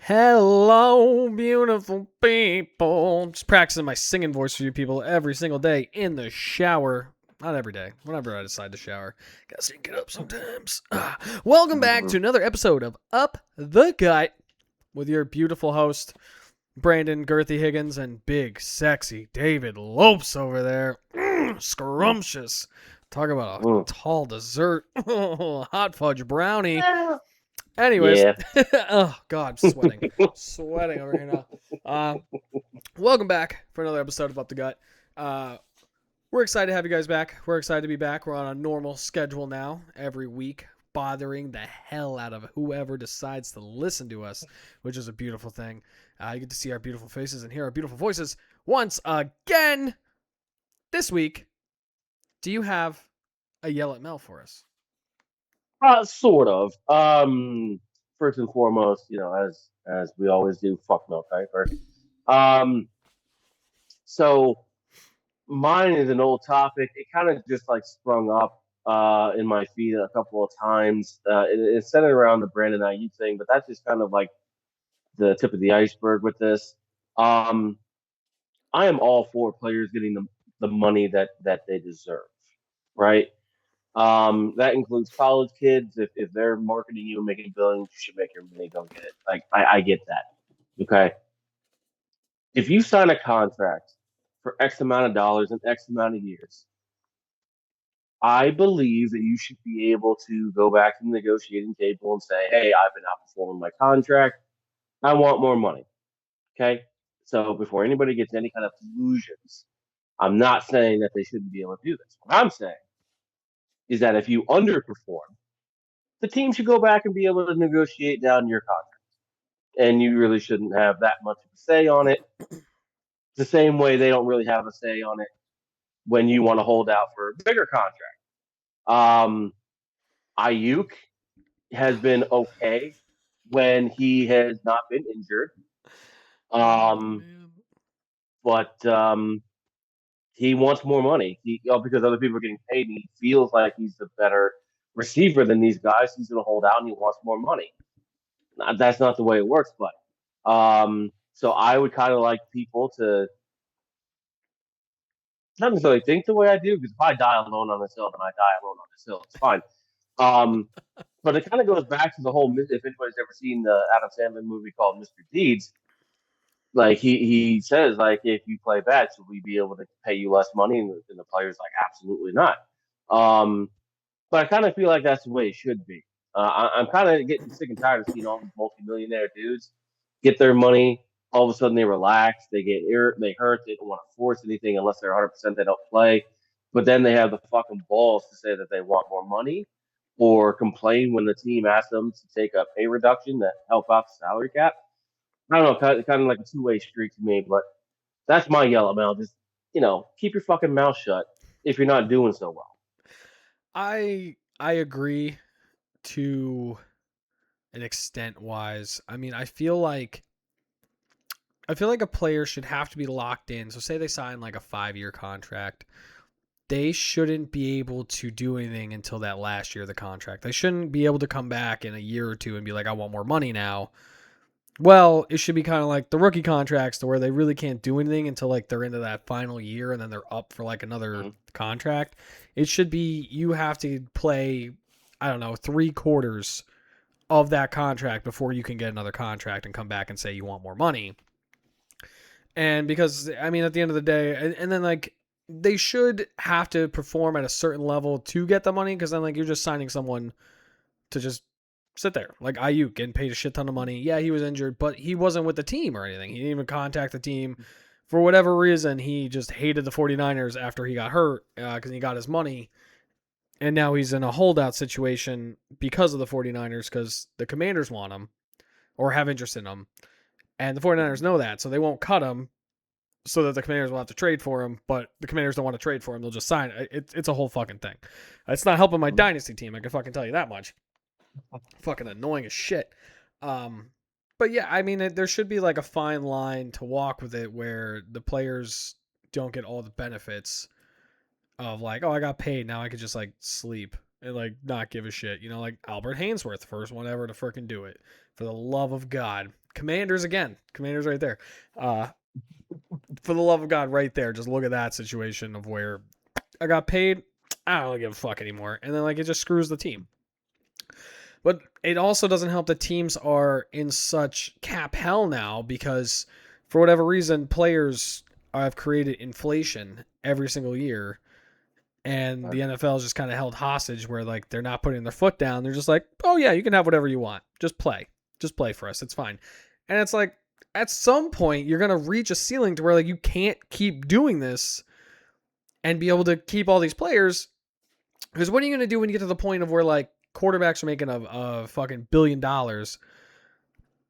Hello, beautiful people. Just practicing my singing voice for you people every single day in the shower. Not every day. Whenever I decide to shower. Gotta sync it up sometimes. Welcome back to another episode of Up the Gut with your beautiful host, Brandon Girthy Higgins, and big, sexy David Lopes over there. Scrumptious. Talk about a tall dessert. Hot fudge brownie. Anyways, Yeah. oh God, I'm sweating, sweating over here now. Welcome back for another episode of Up the Gut. We're excited to have you guys back. We're excited to be back. We're on a normal schedule now, every week, bothering the hell out of whoever decides to listen to us, which is a beautiful thing. You get to see our beautiful faces and hear our beautiful voices once again. This week, do you have a yell at Mel for us? Sort of. First and foremost, as we always do, fuck Mel Kiper. So mine is an old topic. It kind of just like sprung up in my feed a couple of times. It's centered around the Brandon Ayuk thing, but that's just kind of like the tip of the iceberg with this. I am all for players getting the money that they deserve, right? That includes college kids. If they're marketing you and making billions, you should make your money. Go get it. Like I get that. Okay. If you sign a contract for X amount of dollars and X amount of years, I believe that you should be able to go back to the negotiating table and say, "Hey, I've been outperforming my contract. I want more money." Okay. So before anybody gets any kind of illusions, I'm not saying that they shouldn't be able to do this. What I'm saying is that if you underperform, the team should go back and be able to negotiate down your contract. And you really shouldn't have that much of a say on it. The same way they don't really have a say on it when you want to hold out for a bigger contract. Um, Ayuk has been okay when he has not been injured. But he wants more money. Because other people are getting paid, and he feels like he's the better receiver than these guys. He's going to hold out, and he wants more money. That's not the way it works, but so I would kind of like people to not necessarily think the way I do, because if I die alone on this hill, then I die alone on this hill. It's fine. But it kind of goes back to the whole. If anybody's ever seen the Adam Sandler movie called Mr. Deeds, like he says, like, if you play bad, should we be able to pay you less money? And the player's like, absolutely not. But I kind of feel like that's the way it should be. I'm kind of getting sick and tired of seeing all these multimillionaire dudes get their money. All of a sudden, they relax. They get they hurt. They don't want to force anything unless they're 100%. They don't play. But then they have the fucking balls to say that they want more money or complain when the team asks them to take a pay reduction to help out the salary cap. I don't know, kind of like a two-way street to me. But that's my yellow mail. Just keep your fucking mouth shut if you're not doing so well. I agree to an extent wise. I mean, I feel like a player should have to be locked in. So say they sign like a 5-year contract. They shouldn't be able to do anything until that last year of the contract. They shouldn't be able to come back in a year or two and be like, I want more money now. Well, it should be kind of like the rookie contracts to where they really can't do anything until like they're into that final year and then they're up for like another contract. It should be you have to play, I don't know, 3/4 of that contract before you can get another contract and come back and say you want more money. And because, I mean, at the end of the day, and then like they should have to perform at a certain level to get the money, because then like you're just signing someone to just sit there. Like Ayuk getting paid a shit ton of money. Yeah, he was injured, but he wasn't with the team or anything. He didn't even contact the team. For whatever reason, he just hated the 49ers after he got hurt because he got his money. And now he's in a holdout situation because of the 49ers, because the Commanders want him or have interest in him. And the 49ers know that, so they won't cut him so that the Commanders will have to trade for him, but the Commanders don't want to trade for him. They'll just sign it. It's a whole fucking thing. It's not helping my dynasty team. I can fucking tell you that much. Fucking annoying as shit. But yeah, I mean, there should be like a fine line to walk with it where the players don't get all the benefits of like, oh, I got paid. Now I could just like sleep and like not give a shit. Like Albert Hainsworth, first one ever to freaking do it. For the love of God, Commanders again. Commanders right there. Uh, for the love of God, right there. Just look at that situation of where I got paid. I don't give a fuck anymore, and then like it just screws the team. But it also doesn't help that teams are in such cap hell now because, for whatever reason, players have created inflation every single year, and the NFL is just kind of held hostage where like they're not putting their foot down. They're just like, oh yeah, you can have whatever you want. Just play for us. It's fine. And it's like at some point you're gonna reach a ceiling to where like you can't keep doing this and be able to keep all these players. Because what are you gonna do when you get to the point of where like quarterbacks are making a fucking $1 billion,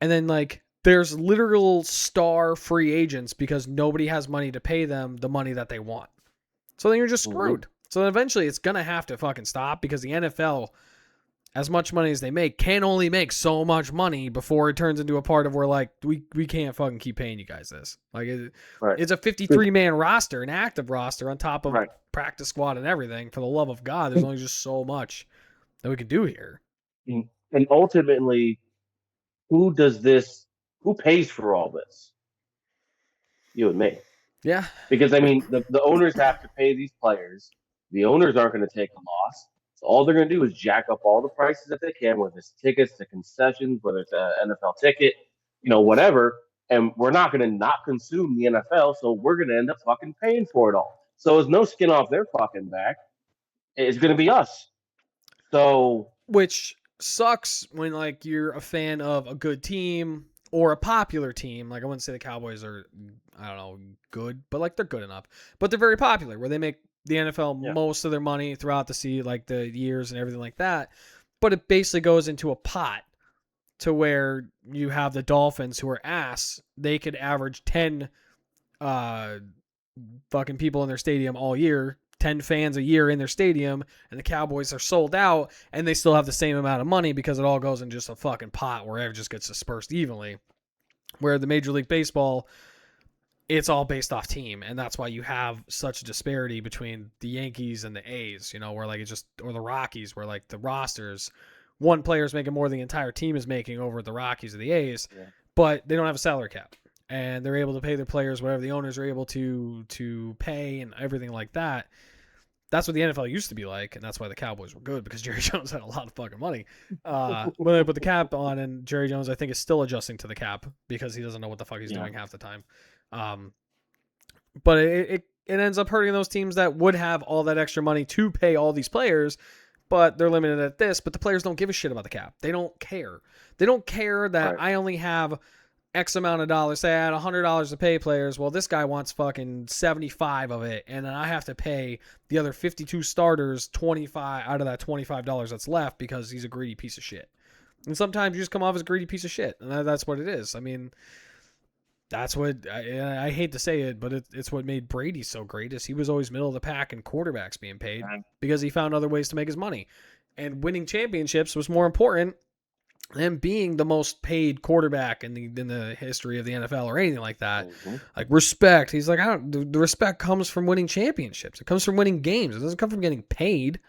and then like there's literal star free agents because nobody has money to pay them the money that they want. So then you're just screwed. So then eventually it's gonna have to fucking stop because the NFL, as much money as they make, can only make so much money before it turns into a part of where like we can't fucking keep paying you guys this. Like it's a 53-man roster, an active roster on top of practice squad and everything. For the love of God, there's only just so much that we can do here. And ultimately, who pays for all this? You and me. Yeah. Because I mean, the owners have to pay these players. The owners aren't going to take a loss. So all they're going to do is jack up all the prices that they can, whether it's tickets to concessions, whether it's an NFL ticket, whatever. And we're not going to not consume the NFL, so we're going to end up fucking paying for it all. So there's no skin off their fucking back. It's going to be us. So, which sucks when like you're a fan of a good team or a popular team. Like I wouldn't say the Cowboys are, I don't know, good, but like they're good enough. But they're very popular where they make the NFL most of their money throughout the years and everything like that. But it basically goes into a pot to where you have the Dolphins who are ass. They could average 10 fucking people in their stadium all year, 10 fans a year in their stadium, and the Cowboys are sold out, and they still have the same amount of money because it all goes in just a fucking pot where it just gets dispersed evenly. Where the Major League Baseball, it's all based off team, and that's why you have such a disparity between the Yankees and the A's, where like it's just, or the Rockies, where like the rosters, one player's making more than the entire team is making over the Rockies or the A's, but they don't have a salary cap. And they're able to pay their players whatever the owners are able to pay and everything like that. That's what the NFL used to be like, and that's why the Cowboys were good, because Jerry Jones had a lot of fucking money. When they put the cap on, and Jerry Jones, I think, is still adjusting to the cap because he doesn't know what the fuck he's doing half the time. But it ends up hurting those teams that would have all that extra money to pay all these players, but they're limited at this. But the players don't give a shit about the cap. They don't care. They don't care that I only have X amount of dollars. Say I had $100 to pay players. Well, this guy wants fucking 75 of it, and then I have to pay the other 52 starters 25 out of that $25 that's left because he's a greedy piece of shit. And sometimes you just come off as a greedy piece of shit, and that's what it is. I mean, that's what I hate to say it, but it's what made Brady so great is he was always middle of the pack in quarterbacks being paid because he found other ways to make his money, and winning championships was more important than being the most paid quarterback in the history of the NFL or anything like that. Like respect, he's like, the respect comes from winning championships. It comes from winning games. It doesn't come from getting paid.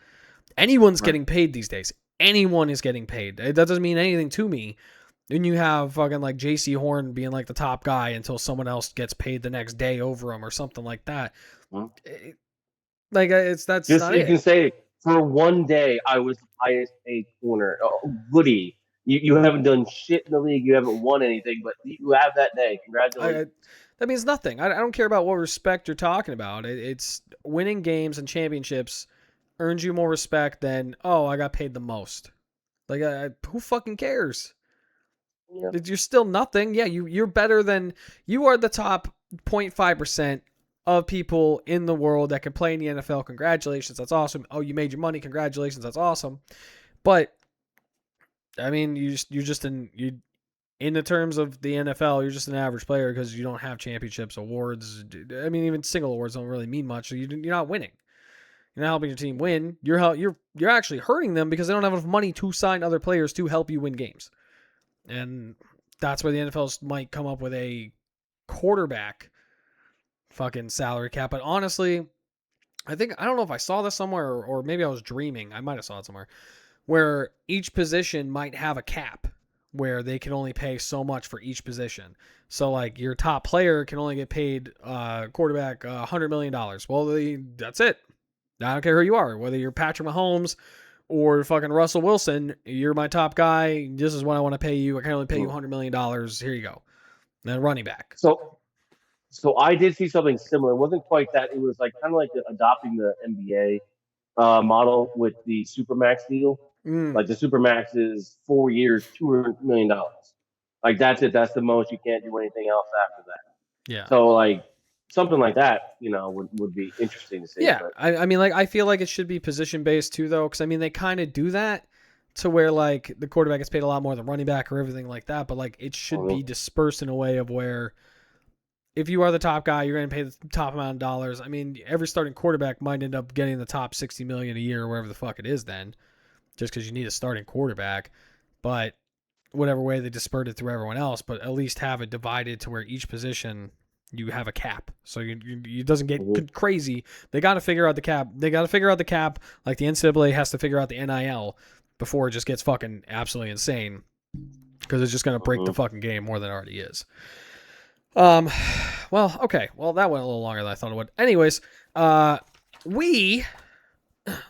Anyone's getting paid these days. Anyone is getting paid. That doesn't mean anything to me. Then you have fucking like J.C. Horn being like the top guy until someone else gets paid the next day over him or something like that. That's just not you it. can say for one day I was the highest paid corner. Oh, goody. You haven't done shit in the league. You haven't won anything, but you have that day. Congratulations. That means nothing. I don't care about what respect you're talking about. It's winning games and championships earns you more respect than, oh, I got paid the most. Like, who fucking cares? Yeah. You're still nothing. Yeah, you're better than, you are the top 0.5% of people in the world that can play in the NFL. Congratulations, that's awesome. Oh, you made your money. Congratulations, that's awesome. But I mean, you're just in the terms of the NFL, you're just an average player because you don't have championships, awards. I mean, even single awards don't really mean much. So you're not winning. You're not helping your team win. You're actually hurting them because they don't have enough money to sign other players to help you win games. And that's where the NFL might come up with a quarterback fucking salary cap. But honestly, I don't know if I saw this somewhere or maybe I was dreaming. I might have saw it somewhere where each position might have a cap where they can only pay so much for each position. So like your top player can only get paid quarterback $100 million. Well, that's it. I don't care who you are, whether you're Patrick Mahomes or fucking Russell Wilson. You're my top guy. This is what I want to pay you. I can only pay you $100 million. Here you go. Then running back. So I did see something similar. It wasn't quite that. It was like kind of like adopting the NBA model with the Supermax deal. Mm, Like the Supermax is 4 years, $200 million. Like that's it. That's the most. You can't do anything else after that. yeah. So like something like that, would be interesting to see. Yeah. But I mean, like, I feel like it should be position based too, though, because I mean, they kind of do that to where like the quarterback gets paid a lot more than running back or everything like that. But like, it should be dispersed in a way of where if you are the top guy, you're going to pay the top amount of dollars. I mean, every starting quarterback might end up getting the top 60 million a year or wherever the fuck it is then, just because you need a starting quarterback. But whatever way they disperse it through everyone else, but at least have it divided to where each position you have a cap, so it doesn't get crazy. They got to figure out the cap. They got to figure out the cap, like the NCAA has to figure out the NIL before it just gets fucking absolutely insane, because it's just gonna break the fucking game more than it already is. Well, okay. Well, that went a little longer than I thought it would. Anyways, we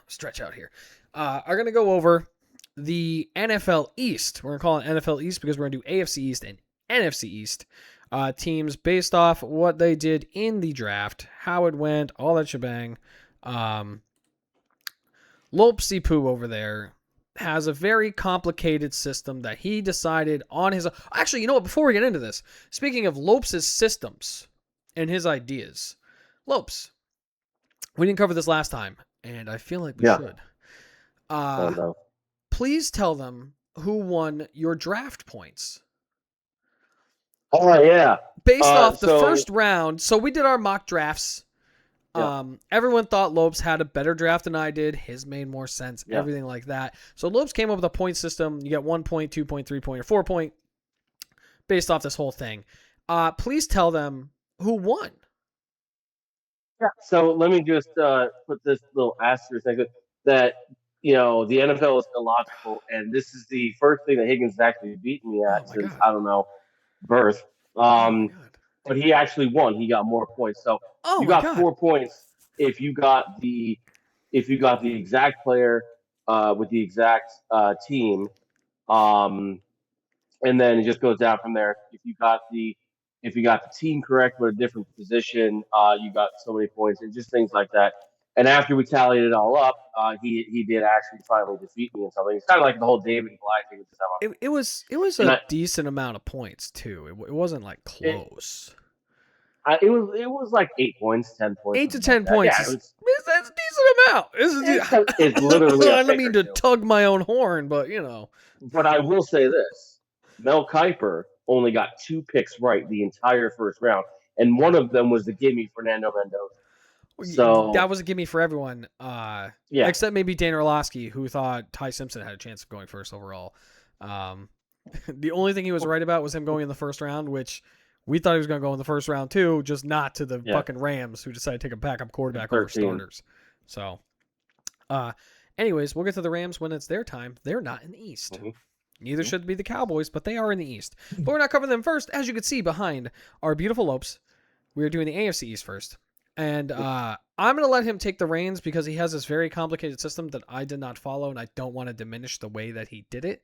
stretch out here. Are gonna go over the NFL East. We're gonna call it NFL East because we're gonna do AFC East and NFC East teams based off what they did in the draft, how it went, all that shebang. Lopesy Poo over there has a very complicated system that he decided on his. Actually, you know what? Before we get into this, speaking of Lopes' systems and his ideas, Lopes, we didn't cover this last time, and I feel like we should. Please tell them who won your draft points. Oh yeah. Based off the first round, so we did our mock drafts. Yeah. Everyone thought Lopes had a better draft than I did. His made more sense, everything like that. So Lopes came up with a point system. You get 1 point, 2 point, 3 point, or 4 point based off this whole thing. Please tell them who won. Yeah. So let me just put this little asterisk that the NFL is illogical, and this is the first thing that Higgins has actually beaten me at since I don't know birth. But he actually won. He got more points. So you got 4 points if you got the exact player with the exact team, and then it just goes down from there. If you got the team correct with a different position, you got so many points, and just things like that. And after we tallied it all up, he did actually finally defeat me in something. It's kind of like the whole David and Goliath thing. It was a decent amount of points too. It wasn't like close. It was like 8 points, 10 points. 8 to 10 points. Yeah, that's a decent amount. It's literally. I don't mean to tug my own horn, but But I will say this: Mel Kiper only got 2 picks right the entire first round, and one of them was the gimme Fernando Mendoza. So that was a gimme for everyone. Except maybe Dan Orlovsky, who thought Ty Simpson had a chance of going first overall. The only thing he was right about was him going in the first round, which we thought he was going to go in the first round too, just not to the fucking Rams, who decided to take a backup quarterback over starters. So, anyways, we'll get to the Rams when it's their time. They're not in the East. Neither should be the Cowboys, but they are in the East. But we're not covering them first. As you can see behind our beautiful Lopes, we're doing the AFC East first. And I'm going to let him take the reins because he has this very complicated system that I did not follow, and I don't want to diminish the way that he did it.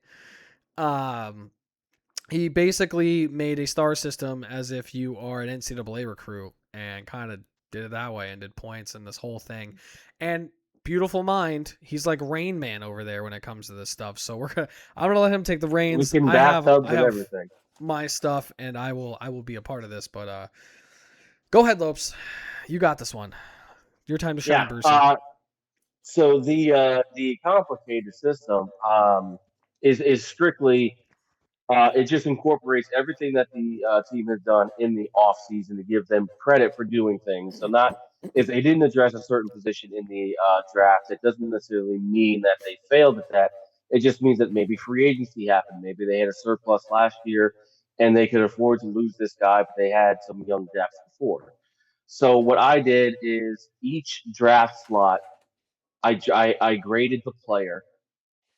He basically made a star system as if you are an NCAA recruit and kind of did it that way and did points and this whole thing. And beautiful mind, he's like Rain Man over there when it comes to this stuff. So I'm gonna let him take the reins. We can bathtubs and everything. My stuff, and I will be a part of this. But go ahead, Lopes. You got this one. Your time to shine, Bruce. So the complicated system is strictly it just incorporates everything that the team has done in the off season to give them credit for doing things. So not if they didn't address a certain position in the draft, it doesn't necessarily mean that they failed at that. It just means that maybe free agency happened. Maybe they had a surplus last year and they could afford to lose this guy, but they had some young depth before. So what I did is each draft slot, I graded the player,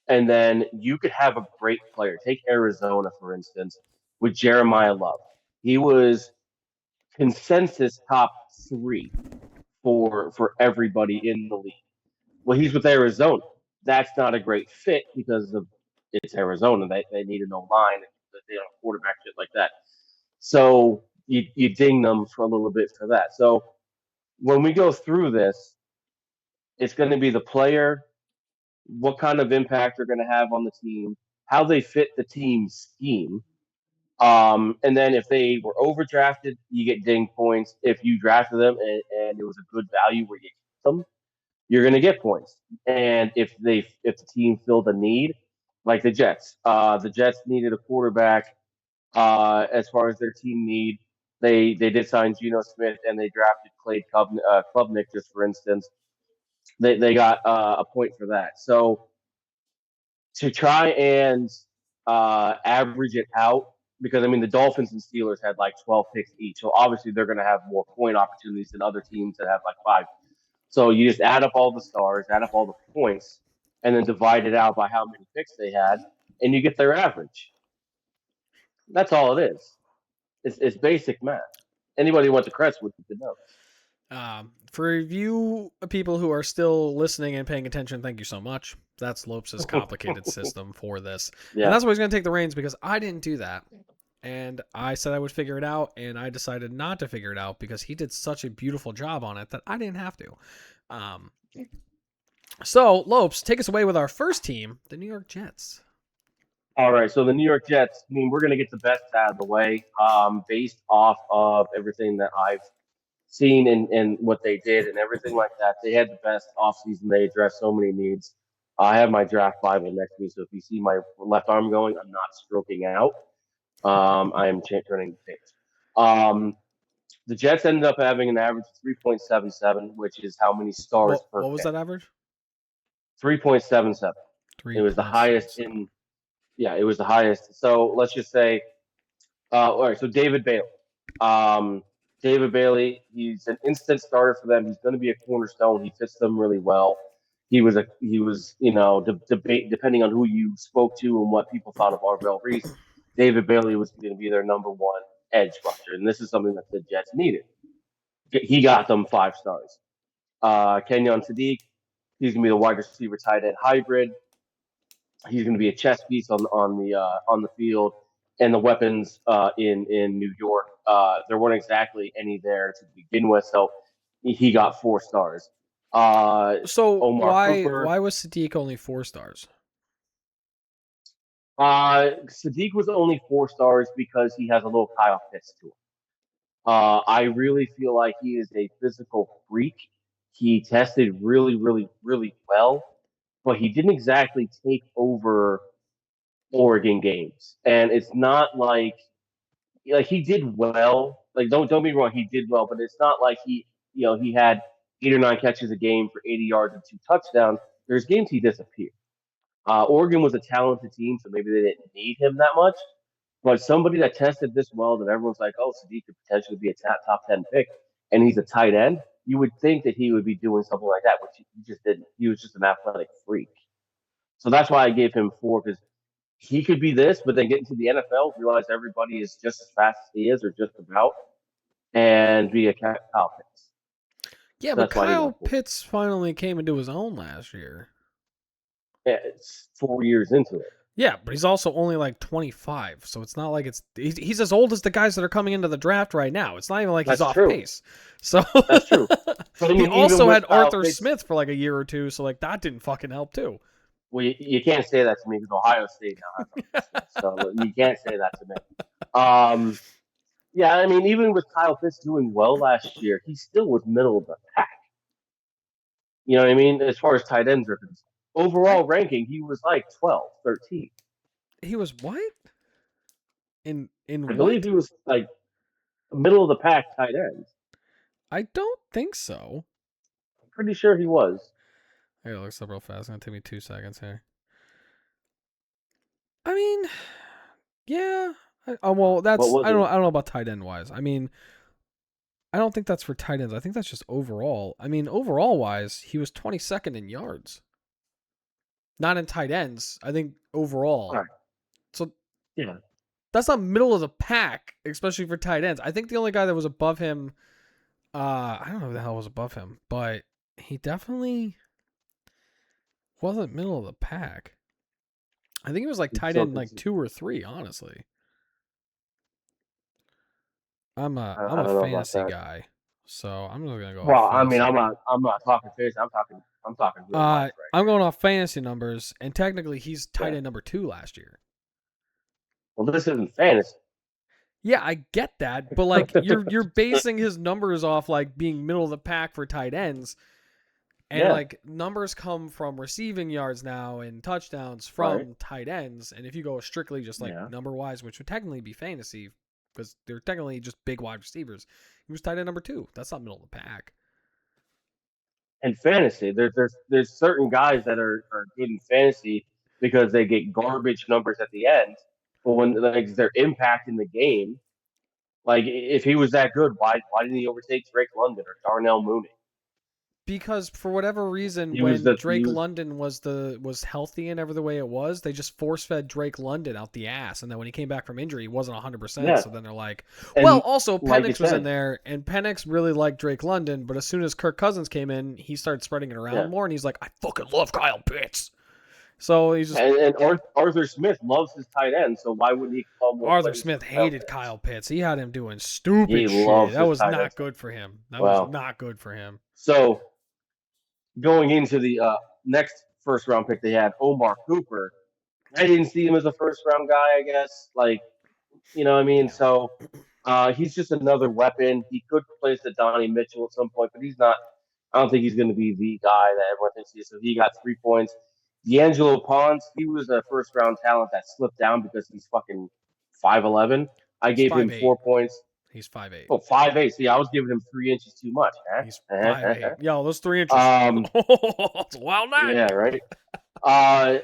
And then you could have a great player. Take Arizona, for instance, with Jeremiah Love. He was consensus top three for everybody in the league. Well, he's with Arizona. That's not a great fit because of it's Arizona. They need a no line. They don't quarterback shit like that. So you ding them for a little bit for that. So when we go through this, it's going to be the player, what kind of impact they're going to have on the team, how they fit the team scheme. And then if they were overdrafted, you get ding points. If you drafted them and it was a good value where you keep them, you're going to get points. And if the team filled a need, like the Jets needed a quarterback. As far as their team need, they did sign Geno Smith and they drafted Klubnik, just for instance. They got a point for that. So to try and average it out, because I mean the Dolphins and Steelers had like 12 picks each, so obviously they're going to have more point opportunities than other teams that have like five. So you just add up all the stars, add up all the points, and then divide it out by how many picks they had, and you get their average. That's all it is. It's basic math. Anybody who went to Crestwood could know this. For you people who are still listening and paying attention, thank you so much. That's Lopes' complicated system for this. Yeah. And that's why he's going to take the reins because I didn't do that. And I said I would figure it out, and I decided not to figure it out because he did such a beautiful job on it that I didn't have to. So, Lopes, take us away with our first team, the New York Jets. All right, so the New York Jets, I mean, we're going to get the best out of the way based off of everything that I've seen and what they did and everything like that. They had the best offseason. They addressed so many needs. I have my draft Bible next to me, so if you see my left arm going, I'm not stroking out. I am turning the page. The Jets ended up having an average of 3.77, which is how many stars per What was pick. that average? 3.77. It was the highest in. Yeah, it was the highest. So let's just say, all right. So David Bailey. David Bailey, he's an instant starter for them. He's going to be a cornerstone. He fits them really well. He was, debate depending on who you spoke to and what people thought of Arvell Reese. David Bailey was going to be their number one edge rusher, and this is something that the Jets needed. He got them 5 stars. Kenyon Sadiq, he's going to be the wide receiver tight end hybrid. He's going to be a chess piece on the field, and the weapons in New York. There weren't exactly any there to begin with, so he got 4 stars. So Omar Cooper. why was Sadiq only 4 stars? Sadiq was only 4 stars because he has a little Kyle Pitts to him. I really feel like he is a physical freak. He tested really, really, really well, but he didn't exactly take over Oregon games. And it's not like he did well. Like don't be wrong, he did well, but it's not like he had 8 or 9 catches a game for 80 yards and 2 touchdowns. There's games he disappeared. Oregon was a talented team, so maybe they didn't need him that much. But somebody that tested this well, that everyone's like, oh, Sadiq could potentially be a top 10 pick, and he's a tight end, you would think that he would be doing something like that, which he just didn't. He was just an athletic freak. So that's why I gave him 4, because he could be this, but then get into the NFL, realize everybody is just as fast as he is, or just about, and be a Kyle Pitts. Yeah, So but Kyle Pitts finally came into his own last year. Yeah, it's 4 years into it. Yeah, but he's also only like 25, so it's not like he's as old as the guys that are coming into the draft right now. It's not even like he's off pace. So that's true. But he also had Arthur Smith for like a year or two, so like that didn't fucking help too. Well, you can't say that to me because Ohio State now has Smith, so you can't say that to me. Yeah, I mean, even with Kyle Pitts doing well last year, he still was middle of the pack. You know what I mean? As far as tight ends are concerned. Overall ranking, he was like 12, 13. He was what? I believe he was like middle of the pack tight ends. I don't think so. I'm pretty sure he was. I gotta look this up real fast. It's gonna take me 2 seconds here. I mean, yeah. Well, that's I don't know about tight end wise. I mean, I don't think that's for tight ends. I think that's just overall. I mean, overall wise, he was 22nd in yards. Not in tight ends. I think All overall. right. So Yeah. that's not middle of the pack, especially for tight ends. I think the only guy that was above him, I don't know who the hell was above him, but he definitely wasn't middle of the pack. I think he was like tight So end like 2 or 3, honestly. I'm I a don't know about fantasy that. guy, so I'm just gonna go off Well, I mean, fantasy. I'm not talking fantasy. I'm talking real life right I'm here. going off fantasy numbers, and technically he's tight Yeah. end number 2 last year. Well, this isn't fantasy. Yeah, I get that, but like you're basing his numbers off like being middle of the pack for tight ends, and Yeah. like numbers come from receiving yards now and touchdowns Right. from tight ends, and if you go strictly just like Yeah. number wise, which would technically be fantasy because they're technically just big wide receivers, he was tight end number 2. That's not middle of the pack. And fantasy, there's certain guys that are good in fantasy because they get garbage numbers at the end, but when like their impact in the game, like if he was that good, why didn't he overtake Drake London or Darnell Mooney? Because for whatever reason, He was when the he Drake was London was healthy and ever the way it was, they just force fed Drake London out the ass, and then when he came back from injury, he wasn't 100%. yeah, So then they're like, well, and also like you Penix was in said, there, and Penix really liked Drake London, but as soon as Kirk Cousins came in, he started spreading it around yeah, more, and he's like, I fucking love Kyle Pitts. So he's just and Arthur Smith loves his tight end, so why wouldn't he call more Arthur plays Smith for Kyle hated Pitts? Kyle Pitts. He had him doing He stupid shit. loves That his was tight not ends. good for him. That was Well, not good for him. so going into the next first round pick, they had Omar Cooper. I didn't see him as a first round guy, I guess. Like, you know what I mean? Yeah. So he's just another weapon. He could replace the Donnie Mitchell at some point, but he's not. I don't think he's going to be the guy that everyone thinks he is. So he got 3 points. D'Angelo Ponce, he was a first round talent that slipped down because he's fucking 5'11". I He's gave him 5'8". 4 points. He's 5'8". Oh, 5'8". See, I was giving him 3 inches too much. He's 5'8". Yo, those 3 inches. um, It's a wild night. yeah, right. Uh,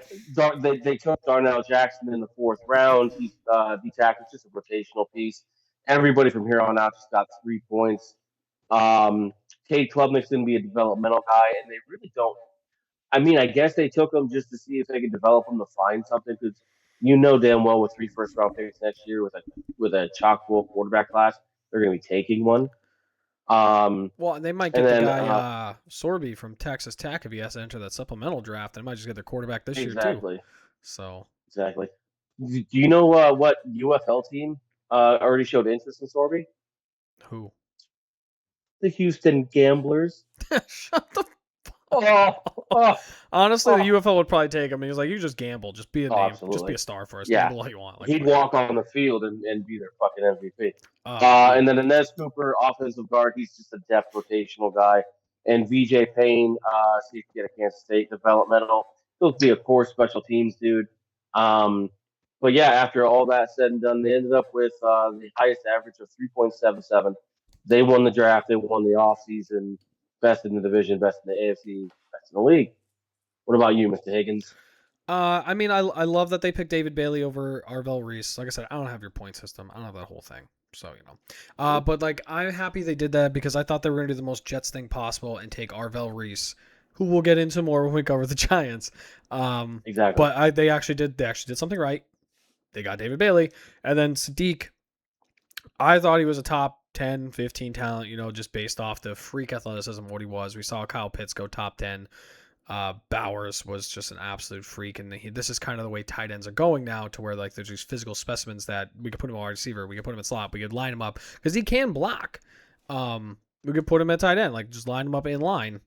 they took Darnell Jackson in the fourth round. He's the tackle, just a rotational piece. Everybody from here on out just got 3 points. Cade Klubnik's going to be a developmental guy, and they really don't. I mean, I guess they took him just to see if they could develop him to find something because you know damn well with 3 first round picks next year with a chock full quarterback class, they're going to be taking one. Well, they might And get the then guy Sorby from Texas Tech if he has to enter that supplemental draft. They might just get their quarterback this year too. exactly, So exactly. Do you know what UFL team already showed interest in Sorby? who? The Houston Gamblers. Shut the. Oh, oh, Honestly, the oh, UFL would probably take him. He was like, "You just gamble, just be a oh, name, just be absolutely. a star for us. Yeah, Gamble all you want." Like, he'd whatever. walk on the field and be their fucking MVP. Yeah. And then Inez Cooper, offensive guard, he's just a depth rotational guy. And VJ Payne, safety at Kansas State, developmental. He'll be a core special teams dude. Um, but yeah, after all that said and done, they ended up with the highest average of 3.77. They won the draft. They won the offseason. Best in the division, best in the AFC, best in the league. What about you, Mr. Higgins? I mean, I love that they picked David Bailey over Arvell Reese. Like I said, I don't have your point system. I don't have that whole thing. So, you know. But like I'm happy they did that because I thought they were gonna do the most Jets thing possible and take Arvell Reese, who we'll get into more when we cover the Giants. Exactly. But they actually did something right. They got David Bailey. And then Sadiq, I thought he was a top 10, 15 talent, you know, just based off the freak athleticism, what he was. We saw Kyle Pitts go top 10. Bowers was just an absolute freak, and this is kind of the way tight ends are going now, to where like there's these physical specimens that we could put him on wide receiver, we could put him in slot, we could line him up because he can block. We could put him at tight end, like just line him up in line.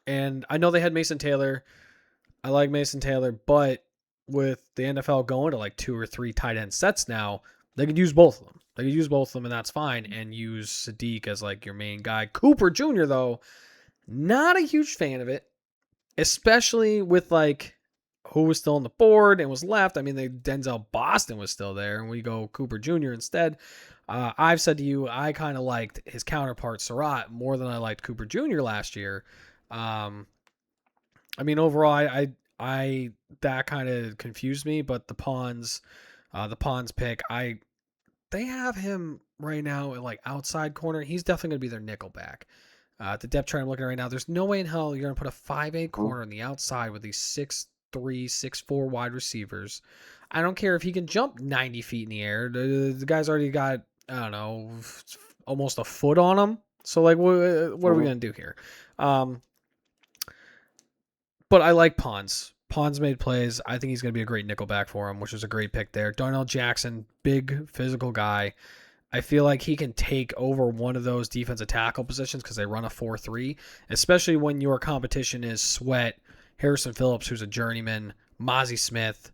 And I know they had Mason Taylor. I like Mason Taylor, but with the NFL going to like 2 or 3 tight end sets now, they could use both of them. They could use both of them, and that's fine. And use Sadiq as like your main guy. Cooper Jr. though, not a huge fan of it, especially with like who was still on the board and was left. I mean, Denzel Boston was still there, and we go Cooper Jr. instead. I've said to you, I kind of liked his counterpart Surratt more than I liked Cooper Jr. last year. I mean, overall, I that kind of confused me, but the Pawns pick, they have him right now at like outside corner. He's definitely gonna be their nickel back. The depth chart I'm looking at right now, there's no way in hell you're gonna put a 5'8" corner on the outside with these 6'4" wide receivers. I don't care if he can jump 90 feet in the air. The guy's already got, I don't know, almost a foot on him. So, like, what are we Mhm. going to do here? But I like Pons. Pons made plays. I think he's going to be a great nickelback for him, which is a great pick there. Darnell Jackson, big physical guy. I feel like he can take over one of those defensive tackle positions because they run a 4-3, especially when your competition is Sweat, Harrison Phillips, who's a journeyman, Mozzie Smith,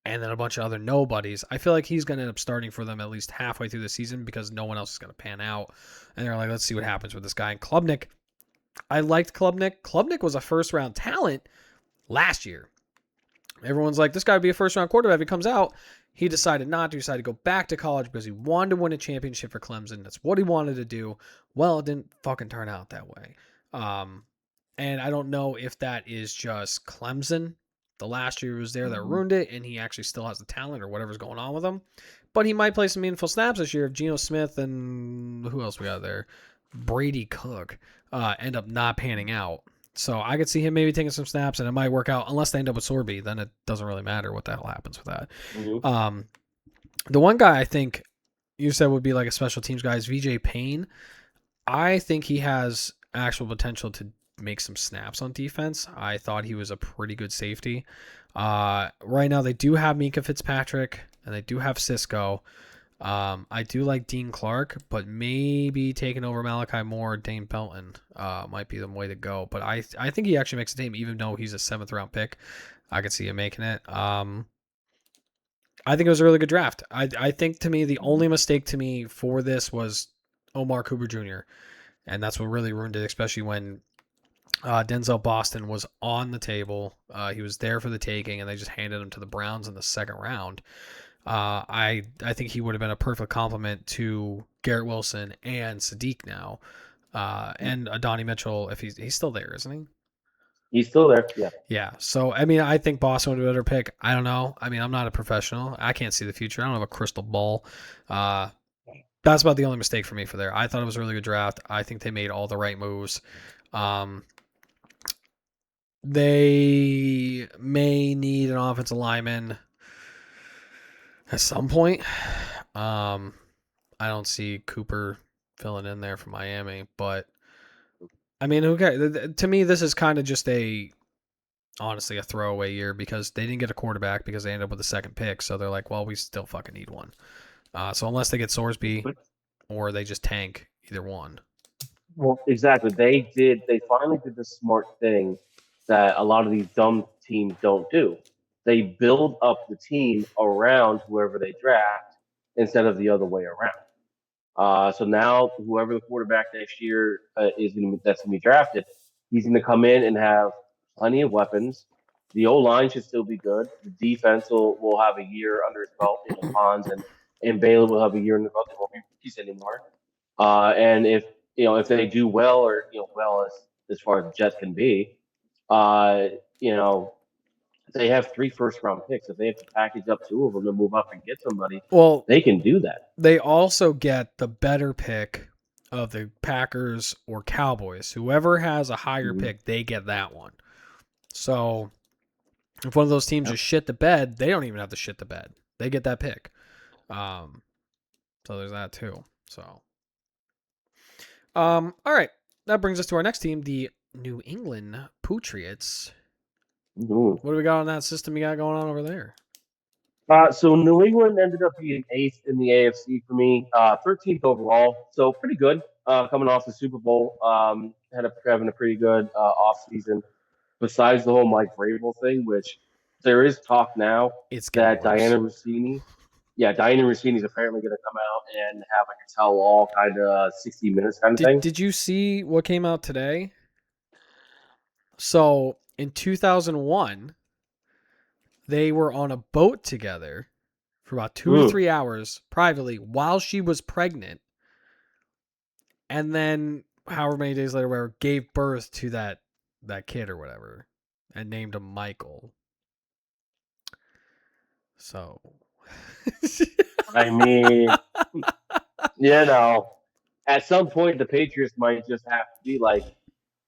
and then a bunch of other nobodies. I feel like he's going to end up starting for them at least halfway through the season because no one else is going to pan out. And they're like, let's see what happens with this guy. And Klubnik, I liked Klubnik. Klubnik was a first round talent last year. Everyone's like, this guy would be a first round quarterback if he comes out. He decided not to. He decided to go back to college because he wanted to win a championship for Clemson. That's what he wanted to do. Well, it didn't fucking turn out that way. And I don't know if that is just Clemson. The last year he was there that Mhm. ruined it, and he actually still has the talent or whatever's going on with him. But he might play some meaningful snaps this year if Geno Smith and who else we got there? Brady Cook end up not panning out. So I could see him maybe taking some snaps, and it might work out unless they end up with Sorby. Then it doesn't really matter what the hell happens with that. Mhm. The one guy I think you said would be like a special teams guy is VJ Payne. I think he has actual potential to make some snaps on defense. I thought he was a pretty good safety. Right now they do have Mika Fitzpatrick and they do have Cisco. I do like Dean Clark, but maybe taking over Malachi Moore, Dane Belton might be the way to go. But I think he actually makes a team, even though he's a 7th round pick. I could see him making it. I think it was a really good draft. I think to me the only mistake to me for this was Omar Cooper Jr. And that's what really ruined it, especially when Denzel Boston was on the table. He was there for the taking, and they just handed him to the Browns in the 2nd round. I think he would have been a perfect complement to Garrett Wilson and Sadiq now, and Adonai Mitchell if he's still there, isn't he? He's still there. Yeah. Yeah. So I mean, I think Boston would be a better pick. I don't know. I mean, I'm not a professional. I can't see the future. I don't have a crystal ball. Uh, that's about the only mistake for me for there. I thought it was a really good draft. I think they made all the right moves. Um, they may need an offensive lineman at some point. I don't see Cooper filling in there for Miami, but I mean, who cares? To me, this is kind of just honestly a throwaway year because they didn't get a quarterback because they ended up with the 2nd pick. So they're like, well, we still fucking need one. So unless they get Sorsby But or they just tank, either one. well, exactly. They did. They finally did the smart thing that a lot of these dumb teams don't do. They build up the team around whoever they draft instead of the other way around. So now, whoever the quarterback next year that's going to be drafted, he's going to come in and have plenty of weapons. The O line should still be good. The defense will have a year under his belt. Pons and Bailey will have a year under his belt. They won't be rookies anymore. And if they do well or well as far as the Jets can be, uh, you know they have 3 first-round picks. If they have to package up 2 of them to move up and get somebody, Well, they can do that. they also get the better pick of the Packers or Cowboys. Whoever has a higher Mm-hmm. pick, they get that one. So if one of those teams Yep. just shit the bed, they don't even have to shit the bed. They get that pick. So there's that too. So all right. That brings us to our next team, the New England Patriots. Mm-hmm. What do we got on that system you got going on over there? So New England ended up being 8th in the AFC for me, 13th overall. So pretty good coming off the Super Bowl. Having a pretty good off season. Besides the whole Mike Vrabel thing, which there is talk now It's getting that worse. Diana Rossini is apparently going to come out and have like a tell-all kind of 60 minutes kind of thing. Did you see what came out today? So in 2001, they were on a boat together for about 2 to 3 hours privately while she was pregnant, and then however many days later, whatever, gave birth to that kid or whatever, and named him Michael. So, I mean, at some point the Patriots might just have to be like,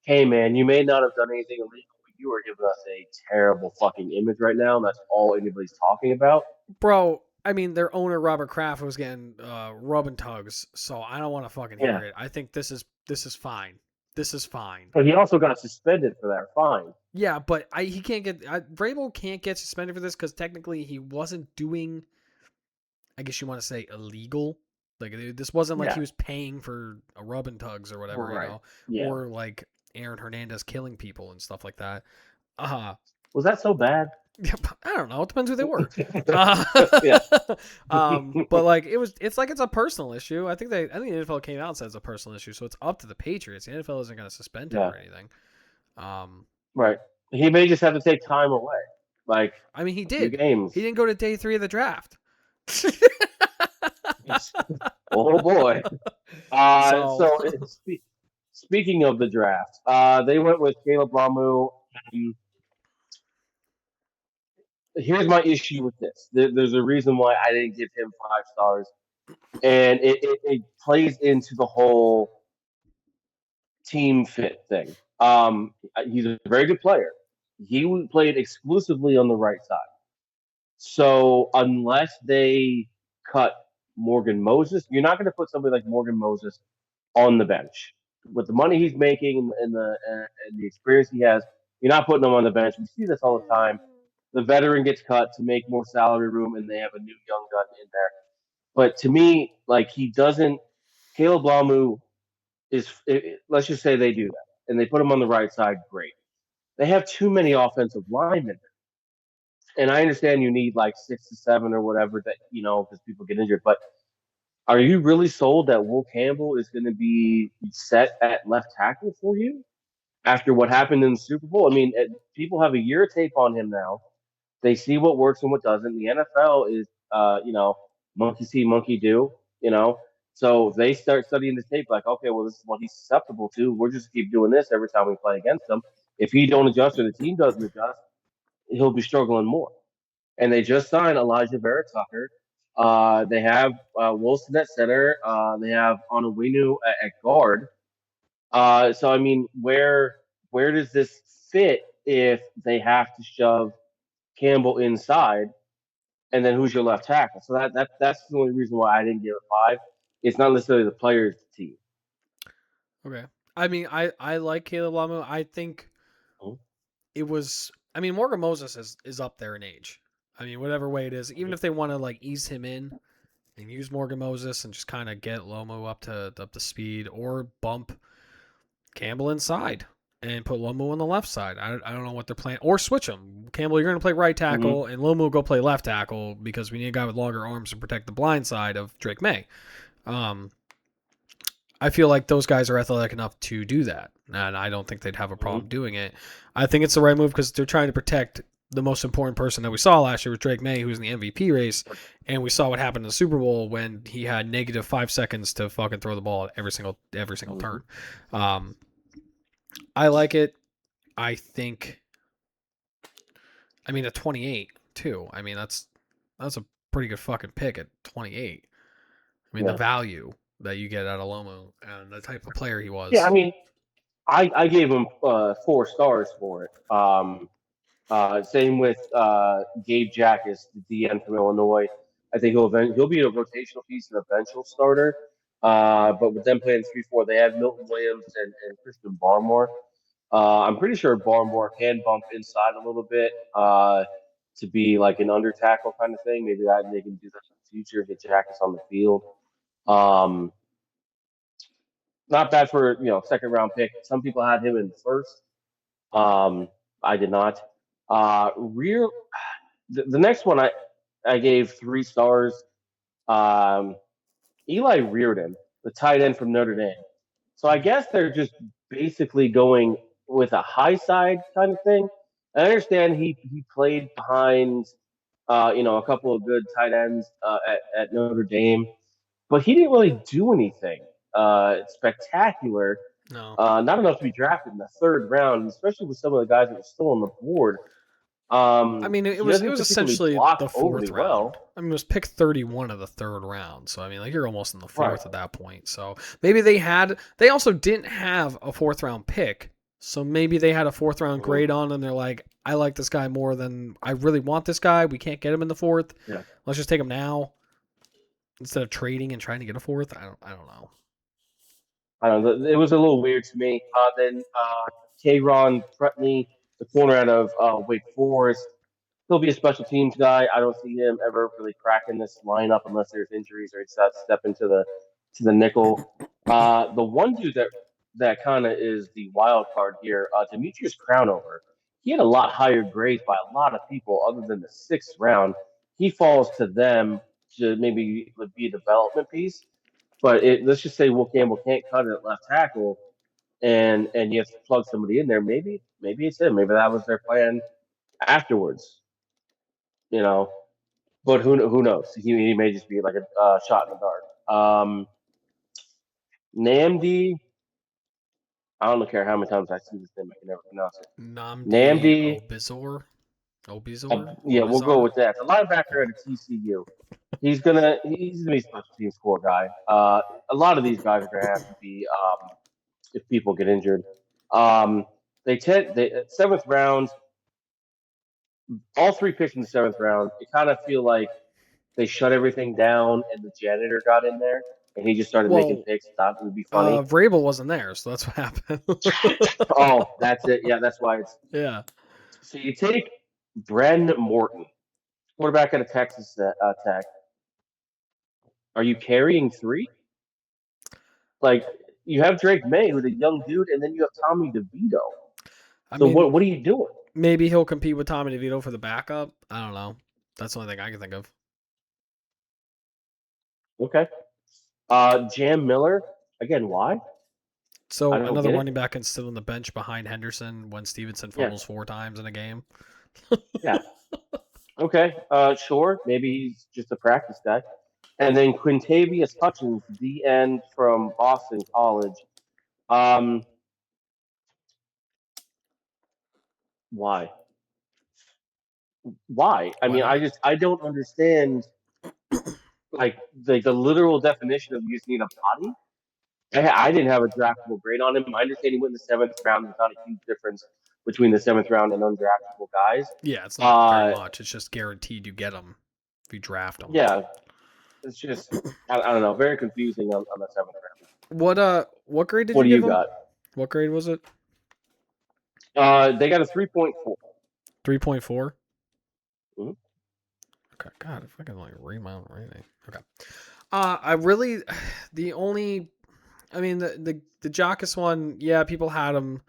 hey man, you may not have done anything illegal. We you are giving us a terrible fucking image right now, and that's all anybody's talking about. Bro, I mean, their owner Robert Kraft was getting rub and tugs, so I don't want to fucking hear Yeah, it. I think this is fine. This is fine. but he also got suspended for that fine. Yeah, but he can't get Vrabel can't get suspended for this because technically he wasn't doing, I guess you want to say, illegal. Like this wasn't like Yeah, he was paying for a rub and tugs or whatever, right. Yeah, or like Aaron Hernandez killing people and stuff like that. was that so bad? I don't know. It depends who they were. Uh, Yeah, but like it's like it's a personal issue. I think the NFL came out and said it's a personal issue, so it's up to the Patriots. The NFL isn't going to suspend him yeah, or anything. right. He may just have to take time away, like I mean, he a few did. games. He didn't go to day 3 of the draft. Oh boy. So So speaking of the draft, they went with Caleb Ramu. Here's my issue with this. There's a reason why I didn't give him 5 stars, and it plays into the whole team fit thing. He's a very good player. He played exclusively on the right side. So unless they cut Morgan Moses, you're not going to put somebody like Morgan Moses on the bench with the money he's making and the experience he has. You're not putting him on the bench. We see this all the time. The veteran gets cut to make more salary room, and they have a new young gun in there. But to me, like he doesn't. Caleb Lamu is. Let's just say they do that, and they put him on the right side. Great. They have too many offensive linemen, and I understand you need like 6 to 7 or whatever that because people get injured. But are you really sold that Will Campbell is going to be set at left tackle for you after what happened in the Super Bowl? I mean, people have a year of tape on him now. They see what works and what doesn't. The NFL is, monkey see, monkey do. You know, so they start studying the tape. Like, okay, well, this is what he's susceptible to. We're just keep doing this every time we play against him. If he don't adjust or the team doesn't adjust, he'll be struggling more. And they just signed Elijah Vera Tucker. They have Wilson at center. They have Onwenu at guard. So I mean, where does this fit if they have to shove Campbell inside, and then who's your left tackle? So that's the only reason why I didn't give it 5. It's not necessarily the players, the team. okay. I mean, I like Caleb Lamu. I think Mhm. it was. I mean, Morgan Moses is up there in age. I mean, whatever way it is, even if they want to like ease him in and use Morgan Moses and just kind of get Lomo up to speed, or bump Campbell inside and put Lomo on the left side. I don't know what they're playing, or switch them. Campbell, you're going to play right tackle, and Lomo go play left tackle because we need a guy with longer arms to protect the blind side of Drake May. I feel like those guys are athletic enough to do that, and I don't think they'd have a problem doing it. I think it's the right move because they're trying to protect the most important person that we saw last year was Drake May, who was in the MVP race, and we saw what happened in the Super Bowl when he had negative 5 seconds to fucking throw the ball at every single turn. I like it. I think. I mean, at 28 too. I mean, that's a pretty good fucking pick at 28. I mean, the value that you get out of Lomo and the type of player he was. Yeah, I mean, I gave him 4 stars for it. Same with Gabe Jackus, the DN from Illinois. I think he'll be a rotational piece and eventual starter. But with them playing 3-4, they have Milton Williams and Christian Barmore. I'm pretty sure Barmore can bump inside a little bit to be like an under tackle kind of thing. Maybe they can do that in the future, get Jackus on the field. Not bad for second round pick. Some people had him in first. I did not. The next one I gave 3 stars. Eli Reardon, the tight end from Notre Dame. So I guess they're just basically going with a high side kind of thing. I understand he played behind a couple of good tight ends at Notre Dame, but he didn't really do anything spectacular. No. Not enough to be drafted in the 3rd round, especially with some of the guys that were still on the board. I mean, it was essentially the 4th round. Well. I mean, it was pick 31 of the 3rd round. So I mean, like you're almost in the 4th at that point. So maybe they also didn't have a 4th round pick. So maybe they had a fourth round Mhm. grade on and they're like, I like this guy more than I really want this guy. We can't get him in the fourth. Yeah. Let's just take him now instead of trading and trying to get a fourth. I don't know. I don't know. It was a little weird to me. Then Kayron Pretney, the corner out of Wake Forest, he'll be a special teams guy. I don't see him ever really cracking this lineup unless there's injuries or it's that step into the nickel. The one dude that kind of is the wild card here, Demetrius Crownover. He had a lot higher grades by a lot of people other than the sixth round. He falls to them to maybe be a development piece. But let's just say Will Campbell can't cut it at left tackle, and you have to plug somebody in there. Maybe it's him. Maybe that was their plan afterwards. You know, but who knows? He may just be like a shot in the dark. Namdi, I don't care how many times I see this name, I can never pronounce it. Namdi Namdi, yeah, we'll go Obizar. with that. The linebacker at a TCU. He's gonna be a special teams core guy. A lot of these guys are gonna have to be if people get injured. Um, they seventh round, all three picks in the seventh round. You kind of feel like they shut everything down and the janitor got in there and he just started making Well, picks. Thought it would be funny. Vrabel wasn't there, so that's what happened. Oh, that's it. Yeah, that's why it's. Yeah. So you take Bren Morton, quarterback at a Texas Tech. Are you carrying three? Like you have Drake May, who's a young dude, and then you have Tommy DeVito. I So mean, what are you doing? maybe he'll compete with Tommy DeVito for the backup. I don't know. That's the only thing I can think of. Okay. Jam Miller again. Why? I So don't another get it. running back can sit on the bench behind Henderson when Stevenson Yeah, fumbles 4 times in a game. yeah. Okay. Sure. Maybe he's just a practice guy. And then Quintavious Hutchins, the end from Boston College. Um, why? Why? I Why mean, not? I don't understand like the literal definition of you just need a body. I didn't have a draftable grade on him. I understand he went in the seventh round. There's not a huge difference between the seventh round and undraftable guys. Yeah, it's not very Uh, much. It's just guaranteed you get them if you draft them. yeah, it's just I don't know, very confusing on the seventh round. What grade did What you do give you them? got? What grade was it? They got a 3.4. 3.4. Mm-hmm. Okay, God, if I can like remount or anything. Okay. I really, the only, I mean, the Jockus one, yeah, people had him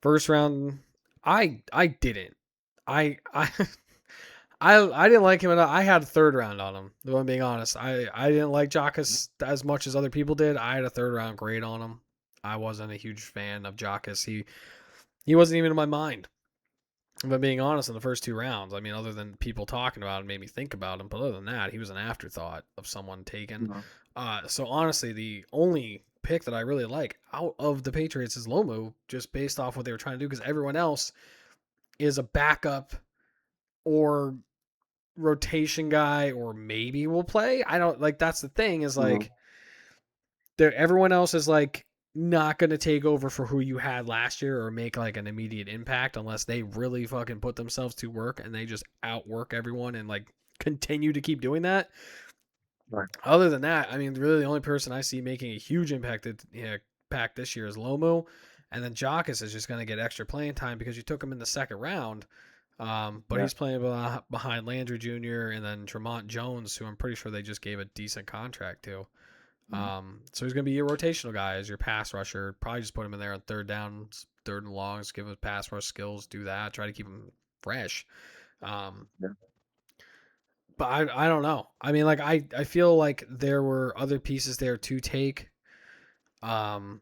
first round. I didn't. I I didn't like him enough. I had a third round on him. If I'm being honest, I didn't like Jockus as much as other people did. I had a third round grade on him. I wasn't a huge fan of Jockus. He wasn't even in my mind. If I'm being honest, in the first 2 rounds, I mean, other than people talking about him, made me think about him. But other than that, he was an afterthought of someone taken. No. So honestly, the only pick that I really like out of the Patriots is Lomu, just based off what they were trying to do, because everyone else is a backup or rotation guy, or maybe will play. I don't like. That's the thing is Mm-hmm. like, everyone else is like not going to take over for who you had last year or make like an immediate impact unless they really fucking put themselves to work and they just outwork everyone and like continue to keep doing that. Right. Other than that, I mean, really the only person I see making a huge impact this year is Lomo, and then Jockus is just going to get extra playing time because you took him in the second round. But Yeah. he's playing behind Landry Jr. and then Tremont Jones, who I'm pretty sure they just gave a decent contract to. Mm-hmm. So he's going to be your rotational guy as your pass rusher. Probably just put him in there on third downs, third and longs, give him pass rush skills, do that, try to keep him fresh. Um, Yeah. but I don't know. I mean, like I feel like there were other pieces there to take. Um,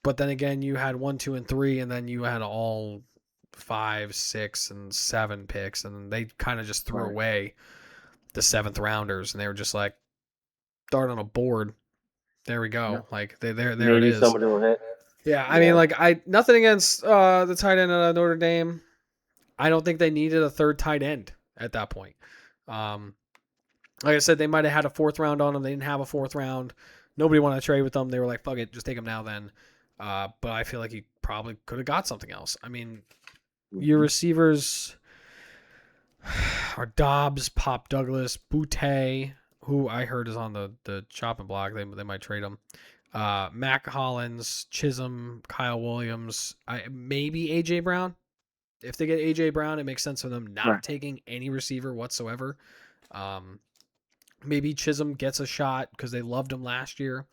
but then again, you had 1, 2, and 3, and then you had all 5, 6, and 7 picks, and they kind of just threw Right. away the seventh rounders, and they were just like, start on a board. There we Yeah. go. Like there it Maybe is. somebody will hit. Yeah, I mean, Yeah. like nothing against the tight end at Notre Dame. I don't think they needed a third tight end at that point. Um, like I said, they might have had a fourth round on them. They didn't have a fourth round. Nobody wanted to trade with them. They were like, "Fuck it, just take them now." Then, But I feel like he probably could have got something else. I mean, your Mhm. receivers are Dobbs, Pop Douglas, Boutte, who I heard is on the chopping block. They might trade him. Mac Hollins, Chisholm, Kyle Williams, maybe AJ Brown. If they get AJ Brown, it makes sense for them Right. not taking any receiver whatsoever. Um, maybe Chisholm gets a shot because they loved him last year.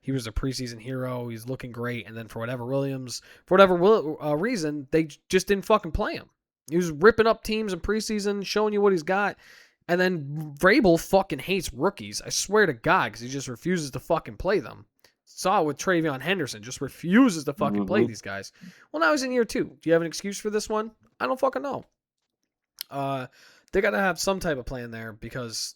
He was a preseason hero. He's looking great. And then for whatever reason, they just didn't fucking play him. He was ripping up teams in preseason, showing you what he's got. And then Vrabel fucking hates rookies. I swear to God, because he just refuses to fucking play them. Saw it with Travion Henderson. Just refuses to fucking play Hmm. these guys. Well, now he's in year 2. Do you have an excuse for this one? I don't fucking know. They got to have some type of plan there because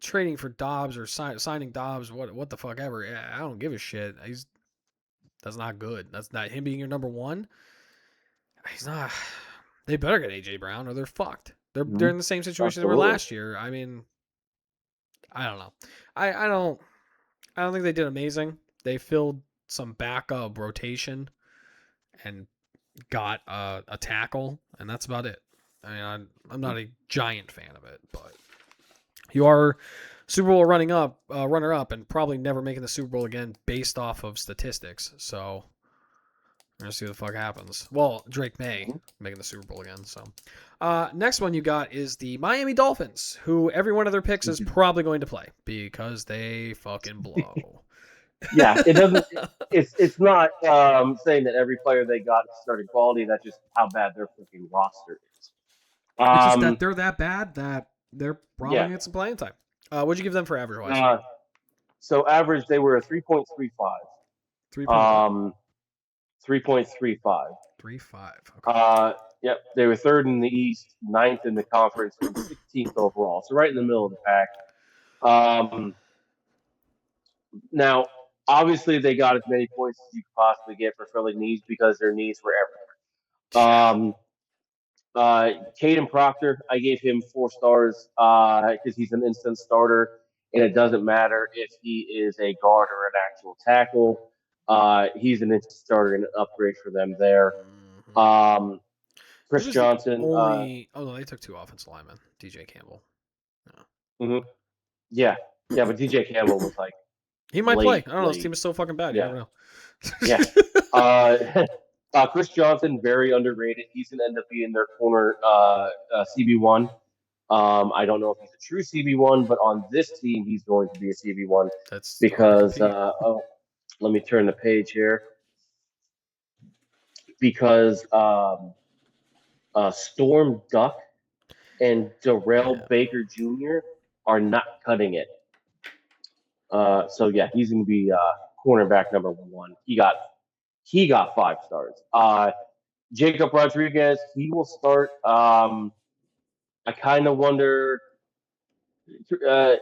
trading for Dobbs or signing Dobbs, what the fuck ever. I don't give a shit. That's not good. That's not him being your number one. He's not. They better get AJ Brown or they're fucked. They're Hmm. in the same situation they were Absolutely. last year. I mean, I don't know. I don't think they did amazing. They filled some backup rotation and got a tackle, and that's about it. I mean, I'm not a giant fan of it, but you are Super Bowl runner up, and probably never making the Super Bowl again based off of statistics. So we're gonna see what the fuck happens. Well, Drake May making the Super Bowl again. So next one you got is the Miami Dolphins, who every one of their picks is Mhm. probably going to play because they fucking blow. Yeah, it doesn't. It's not saying that every player they got is starting quality. That's just how bad their freaking roster is. It's just that Um, they're that bad that they're probably yeah. gonna get some playing time. What'd you give them for average wise? Uh, so average they were a 3.35. 3 point what? Um, 3.35. 3.5. Okay. Uh, yep, they were third in the East, ninth in the conference, and 16th overall. So right in the middle of the pack. Um, Now, obviously, they got as many points as you could possibly get for filling needs because their needs were Yeah. everywhere. Uh, Caden Proctor, I gave him 4 stars because he's an instant starter, and it doesn't matter if he is a guard or an actual tackle. He's an instant starter and an upgrade for them there. Mm-hmm. Um, He Chris was the Johnson, only. Oh no, they took 2 offensive linemen. DJ Campbell. Yeah. mhm, yeah, yeah, but DJ Campbell was like He might play. late, I don't know. This late. team is so fucking bad. You Yeah, never know. yeah. Uh, Chris Johnson, very underrated. He's going to end up being their corner CB1. I don't know if he's a true CB1, but on this team, he's going to be a CB1 That's hard to because, compete. let me turn the page here. Because Storm Duck and Darrell Yeah. Baker Jr. are not cutting it. So yeah, he's going to be cornerback number 1. He got 5 stars. Jacob Rodriguez, he will start. I kind of wonder. Uh,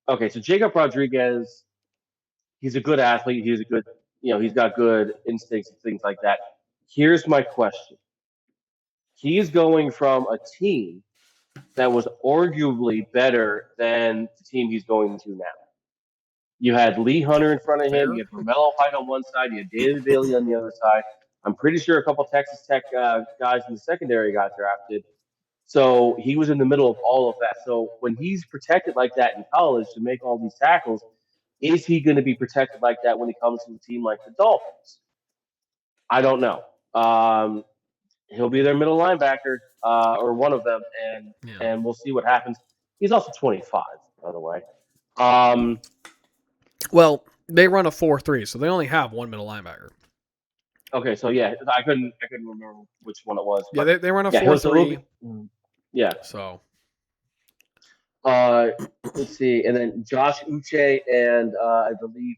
okay, so Jacob Rodriguez, he's a good athlete. He's a good, he's got good instincts and things like that. Here's my question: he is going from a team that was arguably better than the team he's going to now. You had Lee Hunter in front of him. Fair. You had Romello Hyde on one side. You had David Bailey on the other side. I'm pretty sure a couple Texas Tech guys in the secondary got drafted. So he was in the middle of all of that. So when he's protected like that in college to make all these tackles, is he going to be protected like that when he comes to a team like the Dolphins? I don't know. He'll be their middle linebacker or one of them, and Yeah. and we'll see what happens. He's also 25, by the way. Um, Well, they run a 4-3, so they only have one middle linebacker. okay, so yeah, I couldn't remember which one it was, Yeah, but they run a yeah, he'll be 4-3. yeah. So Uh, let's see, and then Josh Uche and I believe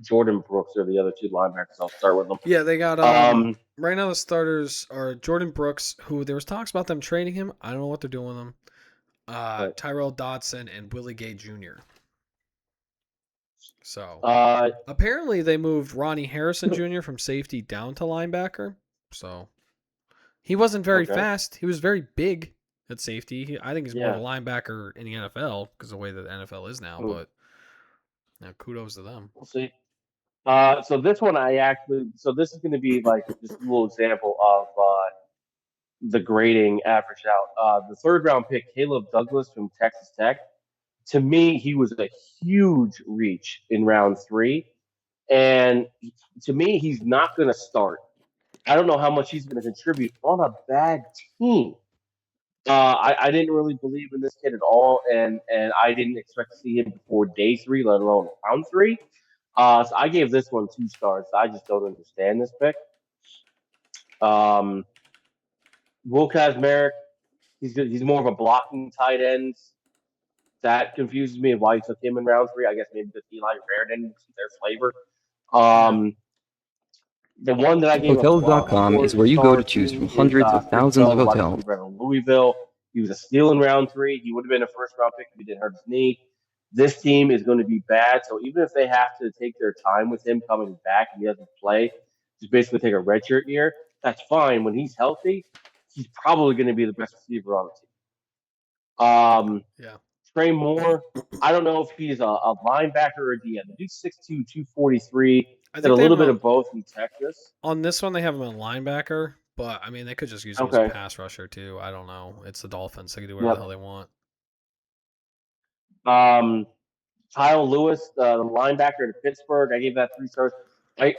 Jordan Brooks are the other 2 linebackers. I'll start with them. yeah, they got Um, right now the starters are Jordan Brooks, who there was talks about them trading him. I don't know what they're doing with him. right. Tyrell Dodson and Willie Gay Jr. So Uh, apparently they moved Ronnie Harrison Jr. from safety down to linebacker. So he wasn't very okay, fast. He was very big at safety. I think he's more of a yeah. linebacker in the NFL because of the way that the NFL is now. Hmm. But kudos to them. We'll see. So this one so this is going to be like just a little example of the grading average out. The third round pick, Caleb Douglas from Texas Tech. To me, he was a huge reach in round three, and to me, he's not going to start. I don't know how much he's going to contribute on a bad team. I didn't really believe in this kid at all, and I didn't expect to see him before day three, let alone round three. So I gave this one 2 stars. I just don't understand this pick. Um, Will Kazmarek, he's more of a blocking tight end. That confuses me of why you took him in round three. I guess maybe because Eli Raridon, their flavor. Yeah. Um, the one that I gave a Hotels.com is four where you go star to choose to from is hundreds of Chris thousands of Bell, wide hotels. receiver out of Louisville. He was a steal in round three. He would have been a first round pick if he didn't hurt his knee. This team is going to be bad, so even if they have to take their time with him coming back and he doesn't play, just basically take a redshirt year, that's fine. When he's healthy, he's probably going to be the best receiver on the team. Yeah. Trey Moore, I don't know if he's a linebacker or a DN. The dude's 6'2", 243. I Did a think they have little him bit of both in Texas. on this one. They have him a linebacker, but I mean, they could just use him as a Okay. pass rusher too. I don't know. It's the Dolphins. They can do whatever the Yep. hell they want. Um, Kyle Lewis, the linebacker to Pittsburgh, I gave that 3 stars. I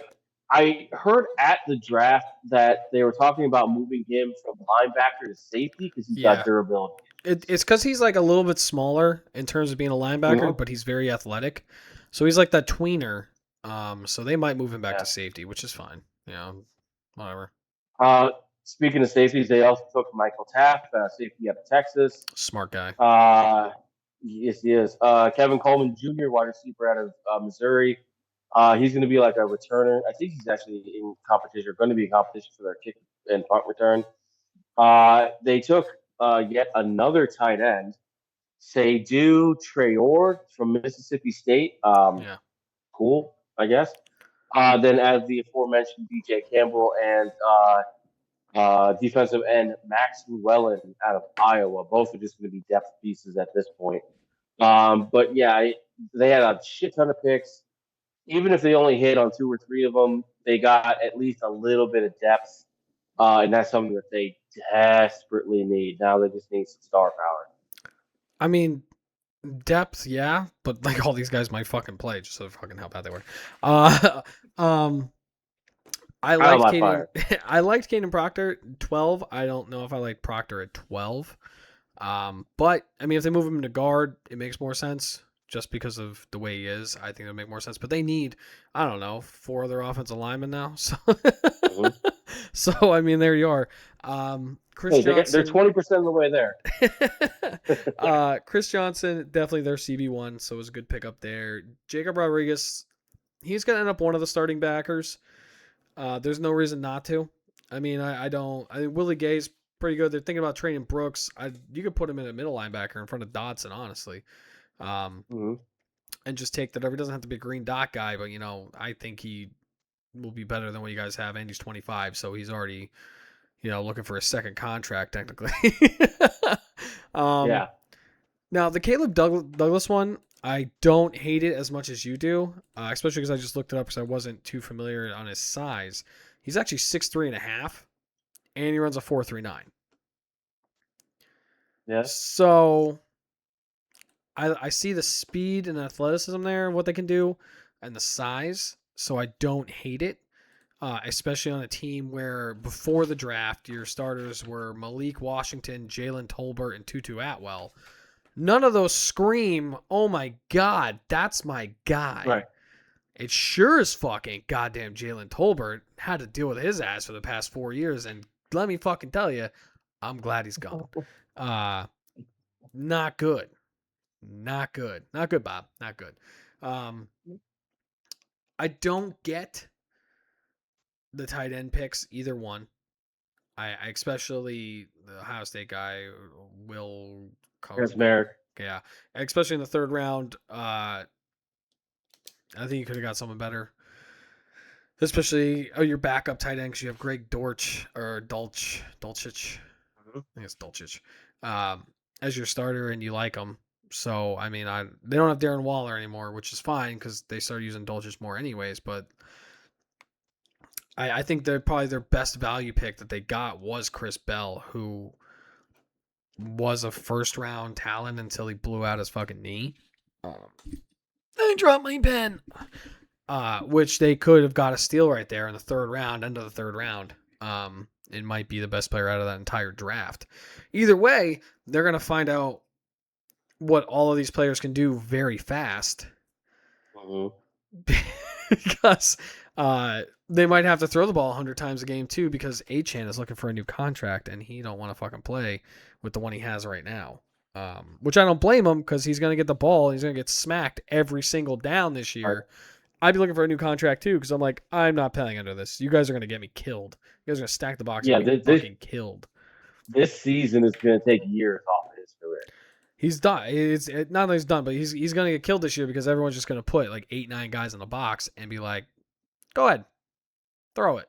I heard at the draft that they were talking about moving him from linebacker to safety because he's got Yeah. durability It's because he's like a little bit smaller in terms of being a linebacker, issues. but he's very athletic. So he's like that tweener. So they might move him back Yeah. to safety, which is fine. Whatever. Uh, Speaking of safeties, they also took Michael Taft, safety out of Texas. Smart guy. Yes, he is. Kevin Coleman Jr., wide receiver out of Missouri. He's going to be like a returner. I think he's actually in competition, or going to be in competition for their kick and punt return. They took yet another tight end, Seydou Traore from Mississippi State. Yeah. Cool, I guess. Then as the aforementioned DJ Campbell and defensive end Max Llewellyn out of Iowa. Both are just going to be depth pieces at this point. But yeah, they had a shit ton of picks. Even if they only hit on 2 or 3 of them, they got at least a little bit of depth. And that's something that they desperately need. Now they just need some star power. I mean, depth, yeah, but like all these guys might fucking play just so fucking how bad they were. Uh, um, I Trial liked by Caden. fire. I liked Caden Proctor 12. I don't know if I like Proctor at 12. But I mean, if they move him to guard, it makes more sense just because of the way he is. I think it would make more sense. But they need, I don't know, 4 other offensive linemen now. So, Mm-hmm. so I mean, there you are. Chris Hey, they're Johnson. 20% of the way there. Chris Johnson, definitely their CB1, so it was a good pickup there. Jacob Rodriguez, he's gonna end up one of the starting backers. There's no reason not to. I mean, I don't. I think Willie Gay's pretty good. They're thinking about trading Brooks. You could put him in a middle linebacker in front of Dotson, honestly, Mm-hmm. and just take that over. He doesn't have to be a green dot guy, but I think he will be better than what you guys have. And he's 25, so he's already looking for a second contract technically. um, Yeah. Now the Caleb Douglas one, I don't hate it as much as you do, especially because I just looked it up because I wasn't too familiar on his size. He's actually 6'3.5", and he runs a 4.39. Yeah. So I see the speed and athleticism there, what they can do, and the size. So I don't hate it, especially on a team where before the draft your starters were Malik Washington, Jalen Tolbert, and Tutu Atwell. None of those scream, oh my God, that's my guy. Right. It sure as fuck ain't goddamn Jalen Tolbert. Had to deal with his ass for the past 4 years, and let me fucking tell you, I'm glad he's gone. Not good. Not good. Not good, Bob. Not good. I don't get the tight end picks, either one. I especially the Ohio State guy, Will Kazmarek. Yeah. Especially in the third round. I think you could have got someone better. Especially your backup tight end because you have Greg Dortch or Dulcich. Mm-hmm. I think it's Dulcich. As your starter and you like him. So I mean, they don't have Darren Waller anymore, which is fine because they started using Dulcich more anyways. But I think they're probably their best value pick that they got was Chris Bell, who was a first round talent until he blew out his fucking knee. I dropped my pen. Which they could have got a steal right there in the third round, end of the third round. It might be the best player out of that entire draft. Either way, they're going to find out what all of these players can do very fast. Mm-hmm. Because they might have to throw the ball 100 times a game too because Achane is looking for a new contract and he don't want to fucking play with the one he has right now. Which I don't blame him because he's going to get the ball and he's going to get smacked every single down this year. Right. I'd be looking for a new contract too because I'm like, I'm not playing under this. You guys are going to get me killed. You guys are going to stack the box and Yeah, get me fucking killed. this season is going to take years off of his career. He's done. Not that he's done, but he's going to get killed this year because everyone's just going to put like 8-9 guys in the box and be like, go ahead, throw it.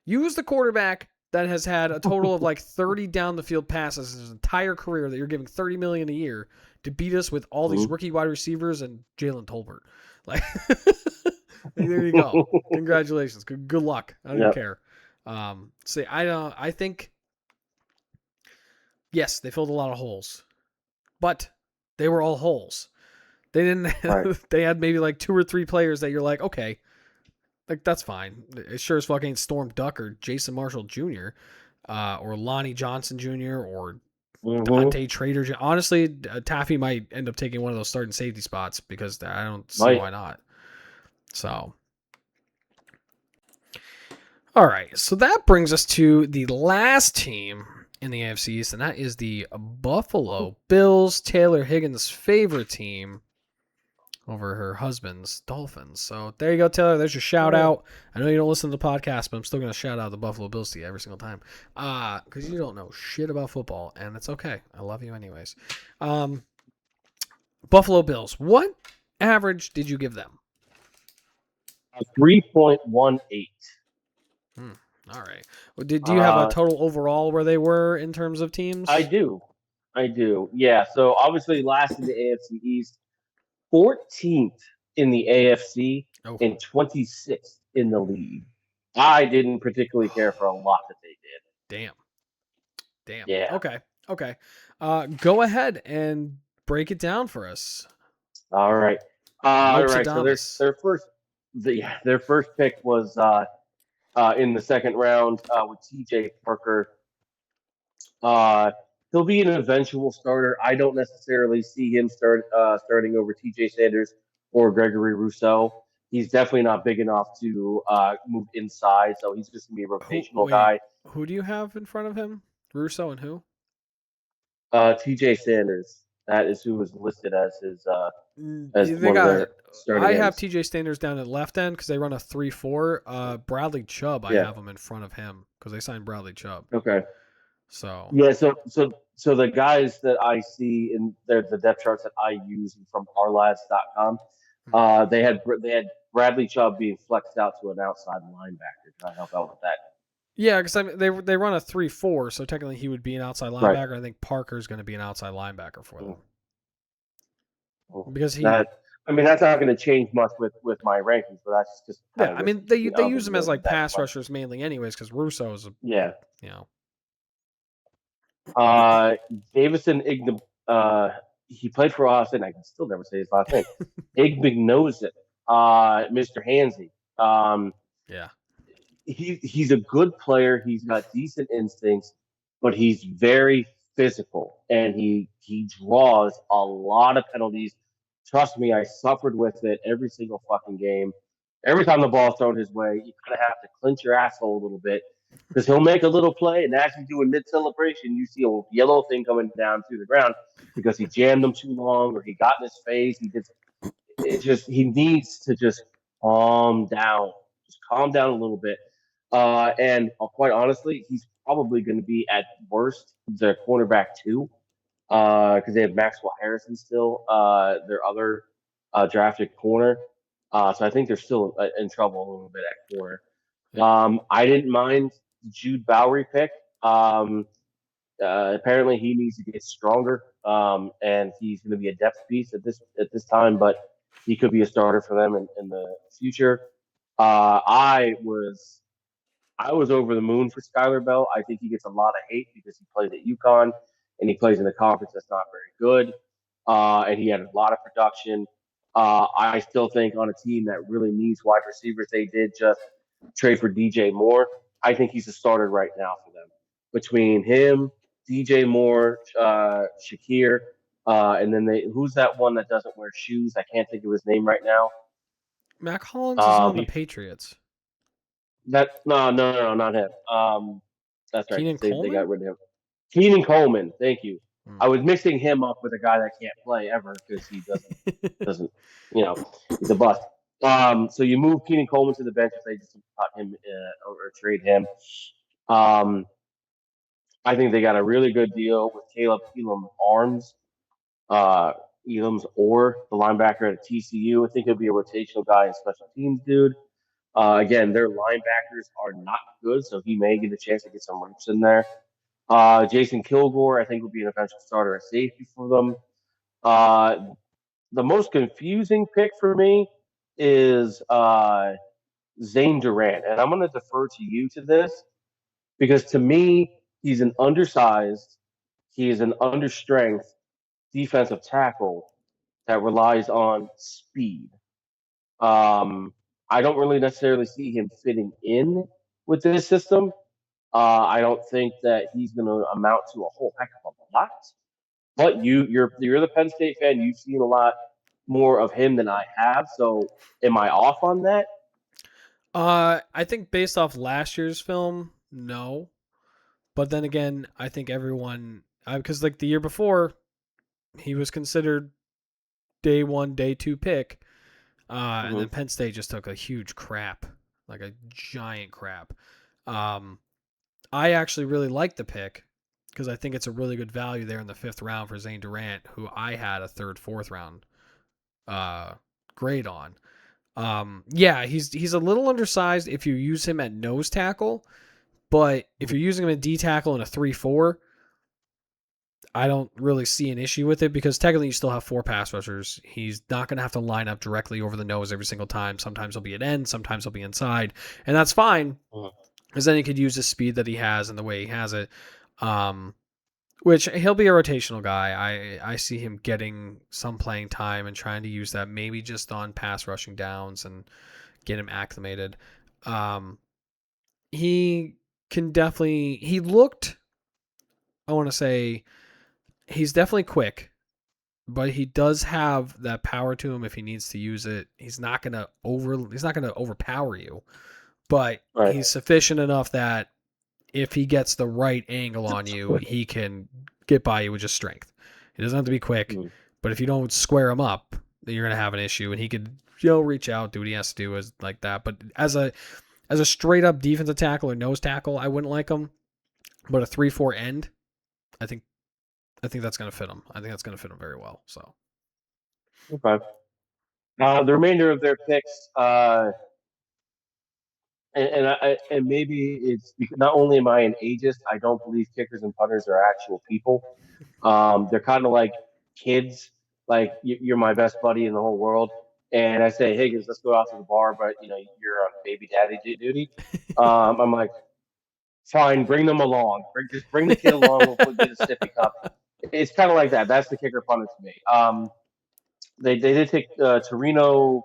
Use the quarterback that has had a total of like 30 down the field passes his entire career that you're giving $30 million a year to beat us with all these rookie wide receivers and Jalen Tolbert. Like, there you go. Congratulations. Good luck. I don't care. I think yes, they filled a lot of holes, but they were all holes. They didn't. Right. They had maybe like 2 or 3 players that you're like, okay, like that's fine. It sure as fuck ain't Storm Duck or Jason Marshall Jr. Or Lonnie Johnson Jr. or Dante Trader. Honestly, Taffy might end up taking one of those starting safety spots because I don't see why not. So, all right. So that brings us to the last team in the AFC East, and that is the Buffalo Bills. Taylor Higgins' favorite team over her husband's Dolphins. So there you go, Taylor. There's your shout out. I know you don't listen to the podcast, but I'm still going to shout out the Buffalo Bills to you every single time because you don't know shit about football, and it's okay. I love you anyways. Buffalo Bills. What average did you give them? 3.18. All right. Do you have a total overall where they were in terms of teams? I do. Yeah. So obviously last in the AFC East, 14th in the AFC, and 26th in the league. I didn't particularly care for a lot that they did. Damn. Yeah. Okay. Go ahead and break it down for us. All right. All right. So their first pick was in the second round with TJ Parker. He'll be an eventual starter. I don't necessarily see him starting over TJ Sanders or Gregory Rousseau. He's definitely not big enough to move inside, so he's just going to be a rotational guy. Who do you have in front of him? Rousseau and who? TJ Sanders. That is who was listed as his as one of their starting ends. have TJ Sanders down at left end because they run a 3-4. Bradley Chubb, I have him in front of him because they signed Bradley Chubb. Okay. So yeah, so the guys that I see in the depth charts that I use from ourlads.com, they had Bradley Chubb being flexed out to an outside linebacker. Can I help out with that? Yeah, because they run a 3-4, so technically he would be an outside linebacker. Right. I think Parker's going to be an outside linebacker for them. Because that's not going to change much with my rankings, but that's just I mean they use them as like pass rushers mainly, anyways, because Rousseau is Davison he played for us, and I can still never say his last name. Igbinosin, Mr. Hansy. He's a good player. He's got decent instincts, but he's very physical, and he draws a lot of penalties. Trust me, I suffered with it every single fucking game. Every time the ball's thrown his way, you kind of have to clench your asshole a little bit because he'll make a little play, and as he's doing mid-celebration, you see a yellow thing coming down through the ground because he jammed them too long or he got in his face. He needs to just calm down. Just calm down a little bit. And quite honestly, he's probably going to be at worst the cornerback too, because they have Maxwell Harrison still, their other drafted corner. So I think they're still in trouble a little bit at corner. I didn't mind the Jude Bowery pick. Apparently, he needs to get stronger, and he's going to be a depth piece at this time. But he could be a starter for them in the future. Uh, I was I was over the moon for Skylar Bell. I think he gets a lot of hate because he plays at UConn and he plays in a conference that's not very good. And he had a lot of production. I still think on a team that really needs wide receivers, they did just trade for DJ Moore. I think he's a starter right now for them. Between him, DJ Moore, Shakir, and then who's that one that doesn't wear shoes? I can't think of his name right now. Mac Hollins is on the He Patriots. that no, not him. That's right. Keenan They Coleman? got rid of him. Keenan Coleman. Thank you. Hmm. I was mixing him up with a guy that can't play ever because he doesn't he's a bust. So you move Keenan Coleman to the bench if they just cut him or trade him. Um, I think they got a really good deal with Caleb Elam Arms, uh, Elam's or the linebacker at TCU. I think he'll be a rotational guy and special teams dude. Again, their linebackers are not good, so he may get a chance to get some reps in there. Jason Kilgore, I think, will be an eventual starter at safety for them. Uh, the most confusing pick for me is Zane Durant, and I'm going to defer to you to this because to me, he's an undersized, he is an understrength defensive tackle that relies on speed. Um, I don't really necessarily see him fitting in with this system. I don't think that he's going to amount to a whole heck of a lot. But you're the Penn State fan. You've seen a lot more of him than I have. So am I off on that? I think based off last year's film, no. But then again, I think everyone, because like the year before, he was considered day one, day two pick, and Mm-hmm. then Penn State just took a huge crap, like a giant crap. Um, I actually really like the pick because I think it's a really good value there in the fifth round for Zane Durant, who I had a third, fourth round uh, grade on. Yeah, he's a little undersized if you use him at nose tackle, but if you're using him at D tackle in a 3-4, I don't really see an issue with it because technically you still have four pass rushers. He's not going to have to line up directly over the nose every single time. Sometimes he'll be at end, sometimes he'll be inside, and that's fine because then he could use the speed that he has and the way he has it. Um, which he'll be a rotational guy. I see him getting some playing time and trying to use that maybe just on pass rushing downs and get him acclimated. Um, he can definitely. He looked. I want to say he's definitely quick, but he does have that power to him if he needs to use it. He's not gonna overpower you, but Right. he's sufficient enough that if he gets the right angle on you, he can get by you with just strength. He doesn't have to be quick, Mm. but if you don't square him up, then you're gonna have an issue. And he could, reach out, do what he has to do as like that. But as a straight up defensive tackle or nose tackle, I wouldn't like him. But a 3-4 end, I think that's gonna fit him. I think that's gonna fit him very well. So Okay. The remainder of their picks, and maybe it's because not only am I an ageist, I don't believe kickers and punters are actual people. They're kind of like kids. Like you're my best buddy in the whole world, and I say, "Hey, guys, let's go out to the bar," but you're on baby daddy duty. I'm like, "Fine, bring them along. Just bring the kid along. We'll get a sippy cup." It's kind of like that. That's the kicker punter to me. They did take Terriano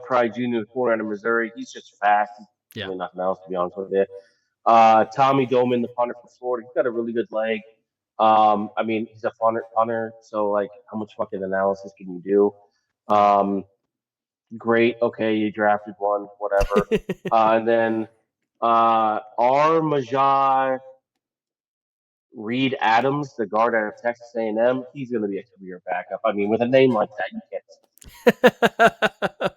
Pride Jr., the corner out of Missouri. He's just fast. He's yeah. really nothing else, to be honest with you. Tommy Doman, the punter from Florida, he's got a really good leg. I mean, he's a punter, so like, how much fucking analysis can you do? Yeah. Great, okay, you drafted one, whatever. And then R. Majah Reed Adams, the guard out of Texas A&M, he's going to be a career backup. I mean, with a name like that, you can't.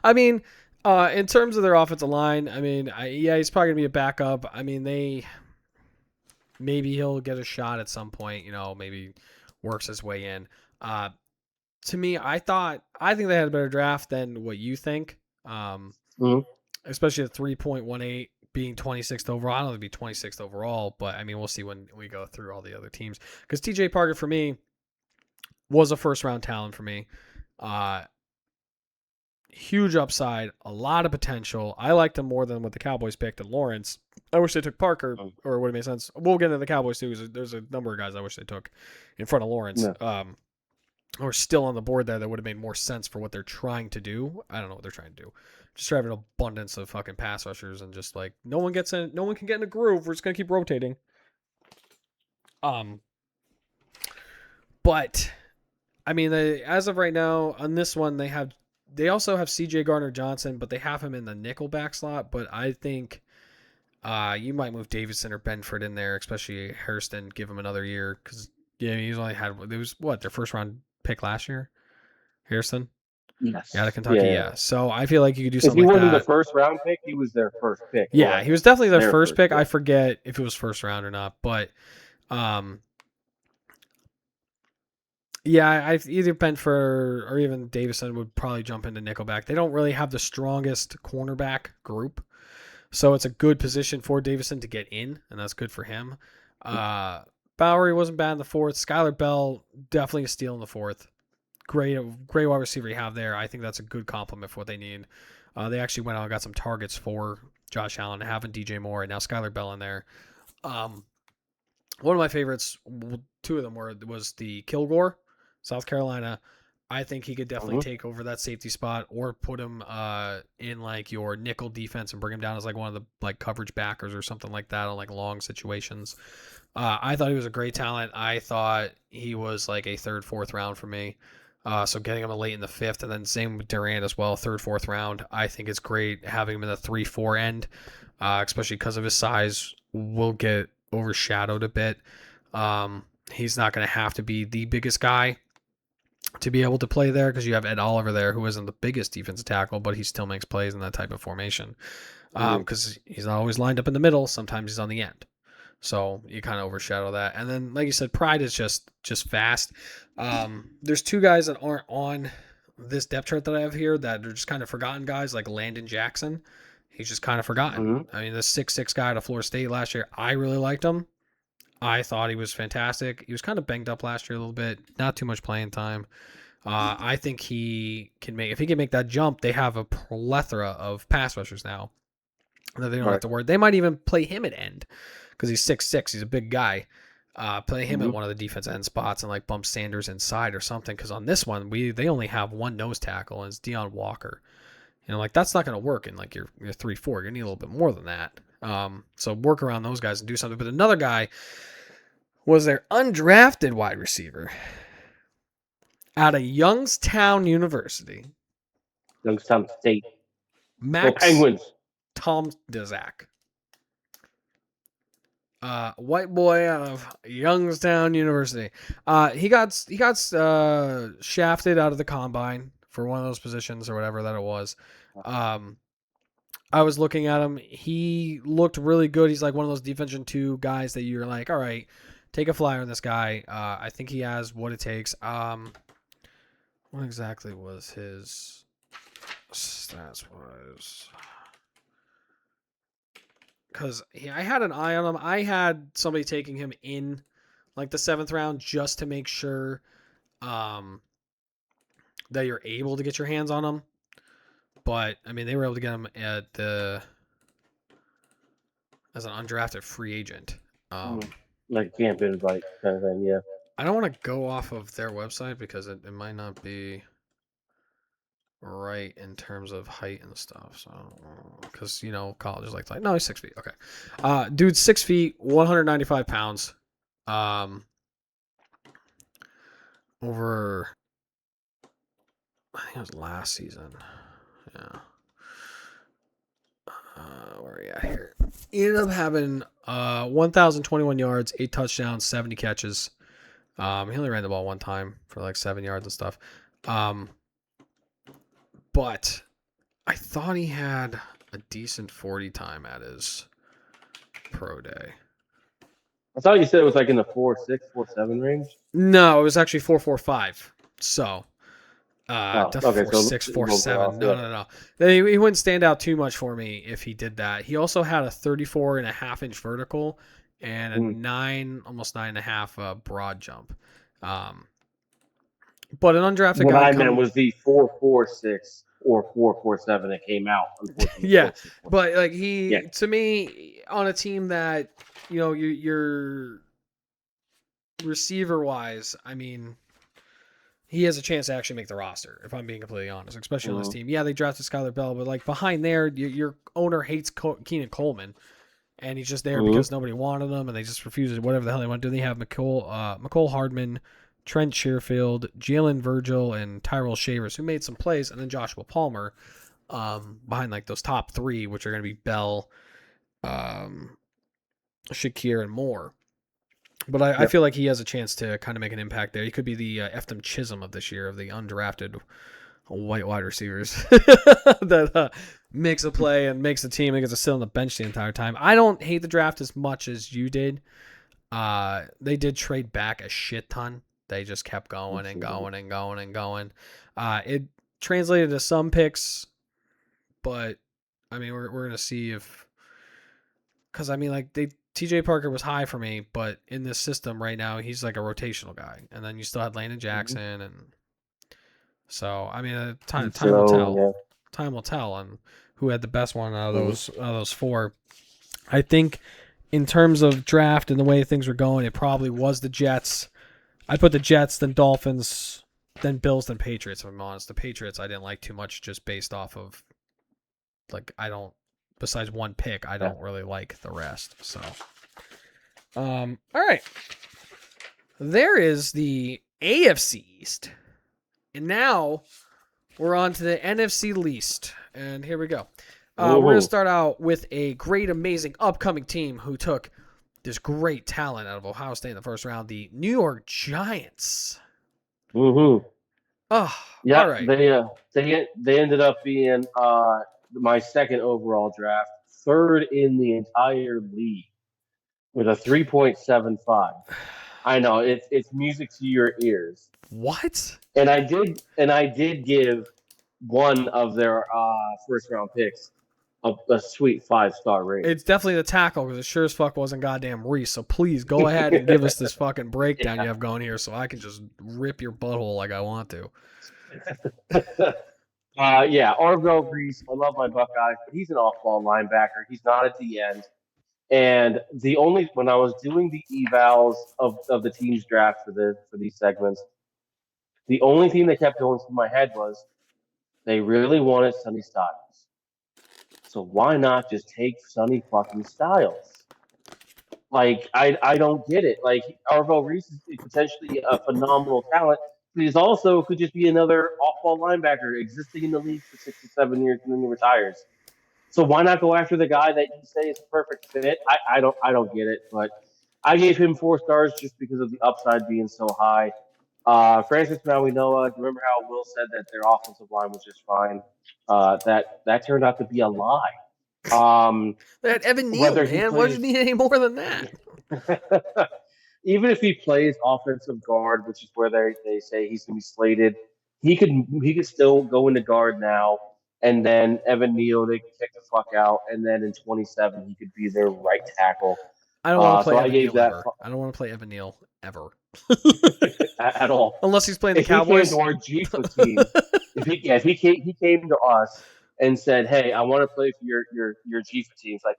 I mean, in terms of their offensive line, I mean, yeah, he's probably gonna be a backup. I mean, maybe he'll get a shot at some point. Maybe works his way in. Uh, to me, I think they had a better draft than what you think. Mm-hmm. Especially at 3.18 being 26th overall. I don't think it'll be 26th overall, but I mean, we'll see when we go through all the other teams. Because TJ Parker for me was a first round talent for me. Huge upside, a lot of potential. I liked him more than what the Cowboys picked and Lawrence. I wish they took Parker, or it would have made sense. We'll get into the Cowboys too. There's a number of guys I wish they took in front of Lawrence. Yeah. Or still on the board there that would have made more sense for what they're trying to do. I don't know what they're trying to do. Just have an abundance of fucking pass rushers and just like no one can get in a groove. We're just gonna keep rotating. But I mean, as of right now on this one, they also have C.J. Gardner-Johnson, but they have him in the nickel back slot. But I think you might move Davidson or Benford in there, especially Hairston. Give him another year because he's only had it was their first round pick last year. Hairston, Yes. out of Kentucky, yeah. So I feel like you could do If something he like wasn't that. the first round pick, he was their first pick. Yeah, he was definitely their first pick. Pick. I forget if it was first round or not, but yeah, I either Benford or even Davison would probably jump into nickelback. They don't really have the strongest cornerback group, so it's a good position for Davison to get in, and that's good for him. Bowery wasn't bad in the fourth. Skylar Bell definitely a steal in the fourth. Great wide receiver you have there. I think that's a good compliment for what they need. They actually went out and got some targets for Josh Allen, having DJ Moore and now Skylar Bell in there. One of my favorites, two of them was the Kilgore, South Carolina. I think he could definitely take over that safety spot or put him in like your nickel defense and bring him down as like one of the like coverage backers or something like that on like long situations. I thought he was a great talent. I thought he was like a third, fourth round for me. So getting him late in the fifth, and then same with Durant as well, third, fourth round. I think it's great having him in the 3-4 end, especially because of his size. Will get overshadowed a bit. He's not going to have to be the biggest guy to be able to play there because you have Ed Oliver there, who isn't the biggest defensive tackle, but he still makes plays in that type of formation. Because he's not always lined up in the middle. Sometimes he's on the end. So you kind of overshadow that. And then, like you said, Pride is just fast. There's two guys that aren't on this depth chart that I have here that are just kind of forgotten guys, like Landon Jackson. He's just kind of forgotten. I mean, the 6'6" guy out of Florida State last year, I really liked him. I thought he was fantastic. He was kind of banged up last year a little bit. Not too much playing time. I think he can make, if he can make that jump, they have a plethora of pass rushers now that they don't have to worry. They might even play him at end because he's 6'6". He's a big guy. Play him at one of the defense end spots and like bump Sanders inside or something. Because on this one, they only have one nose tackle and it's Deion Walker. You know, like that's not going to work in like your 3-4. You're going to need a little bit more than that. So work around those guys and do something. But another guy was their undrafted wide receiver out of Youngstown University. Youngstown State. Max Penguins. Tom Daszak. White boy out of Youngstown University. He got shafted out of the combine for one of those positions or whatever that it was. I was looking at him. He looked really good. He's like one of those Division II guys that you're like, all right, take a flyer on this guy. I think he has what it takes. What exactly was his stats was? Because I had an eye on him. I had somebody taking him in like the 7th round just to make sure that you're able to get your hands on him. But I mean, they were able to get him as an undrafted free agent. Like camp invite kind of thing, yeah. I don't want to go off of their website because it might not be right in terms of height and stuff. So, because colleges like no, he's 6 feet. Okay, dude's 6 feet, 195 pounds. Over, I think it was last season. Yeah. Where are you at here? He ended up having 1,021 yards, 8 touchdowns, 70 catches. He only ran the ball one time for like 7 yards and stuff. But I thought he had a decent 40 time at his pro day. I thought you said it was like in the 4.6, 4.7 range. No, it was actually 4.45. So Oh, Definitely okay. four So six, it four won't go off. seven. Yeah. No. He wouldn't stand out too much for me if he did that. He also had a 34.5-inch vertical and a Mm. almost 9.5 broad jump. Um, but an undrafted What guy I meant come, was the 4.46 or 4.47 that came out. Unfortunately, yeah. 4.6. But like Yeah. to me, on a team that your receiver wise, I mean, he has a chance to actually make the roster, if I'm being completely honest, especially on this Mm-hmm. team. Yeah, they drafted Skylar Bell, but like behind there, your owner hates Keenan Coleman, and he's just there because nobody wanted him, and they just refused whatever the hell they want to do. They have McCole Hardman, Trent Sherfield, Jalen Virgil, and Tyrell Shavers, who made some plays, and then Joshua Palmer behind like those top three, which are going to be Bell, um, Shakir, and Moore. But I Yep. feel like he has a chance to kind of make an impact there. He could be the Eftham Chisholm of this year, of the undrafted white wide receivers that makes a play and makes the team and gets to sit on the bench the entire time. I don't hate the draft as much as you did. They did trade back a shit ton. They just kept going and going and going and going. It translated to some picks, but I mean, we're gonna see if, because I mean, like TJ Parker was high for me, but in this system right now, he's like a rotational guy, and then you still had Landon Mm-hmm. Jackson, and so I mean, time will So tell. yeah. Time will tell on who had the best one out of Mm-hmm. those four. I think in terms of draft and the way things were going, it probably was the Jets. I put the Jets, then Dolphins, then Bills, then Patriots. If I'm honest, the Patriots I didn't like too much just based off of like I don't. Besides one pick, I Yeah. don't really like the rest. So, all right. There is the AFC East, and now we're on to the NFC least. And here we go. We're going to Mm-hmm. start out with a great, amazing upcoming team who took this great talent out of Ohio State in the first round, the New York Giants. Mm-hmm. Oh, Yeah. all right. They ended up being my second overall draft, third in the entire league with a 3.75. I know it's music to your ears, What? and I did give one of their first round picks a sweet 5-star rating. It's definitely the tackle because it sure as fuck wasn't goddamn Reese. So please go ahead and give us this fucking breakdown Yeah. you have going here so I can just rip your butthole like I want to. Yeah, Arvell Reese. I love my Buckeyes, but he's an off-ball linebacker. He's not at the end. And when I was doing the evals of the team's draft for these segments, the only thing that kept going through my head was they really wanted Sonny Styles. So why not just take Sonny fucking Styles? Like I don't get it. Like Arvell Reese is potentially a phenomenal talent, but he's also could just be another off-ball linebacker existing in the league for 6 to 7 years and then he retires. So why not go after the guy that you say is a perfect fit? I don't get it, but I gave him 4 stars just because of the upside being so high. Francis Mauigoa, remember how Will said that their offensive line was just fine? That turned out to be a lie. That Evan Neal, Whether he man. What did plays, you need any more than that? even if he plays offensive guard, which is where they say he's going to be slated, he could still go into guard now, and then Evan Neal they could kick the fuck out, and then in 27 he could be their right tackle. I don't want to play So I Evan gave Neal that ever. I don't want to play Evan Neal ever. at all. Unless he's playing the If he came Cowboys. to our GFA team, if he came to us and said, "Hey, I want to play for your GFA team," it's like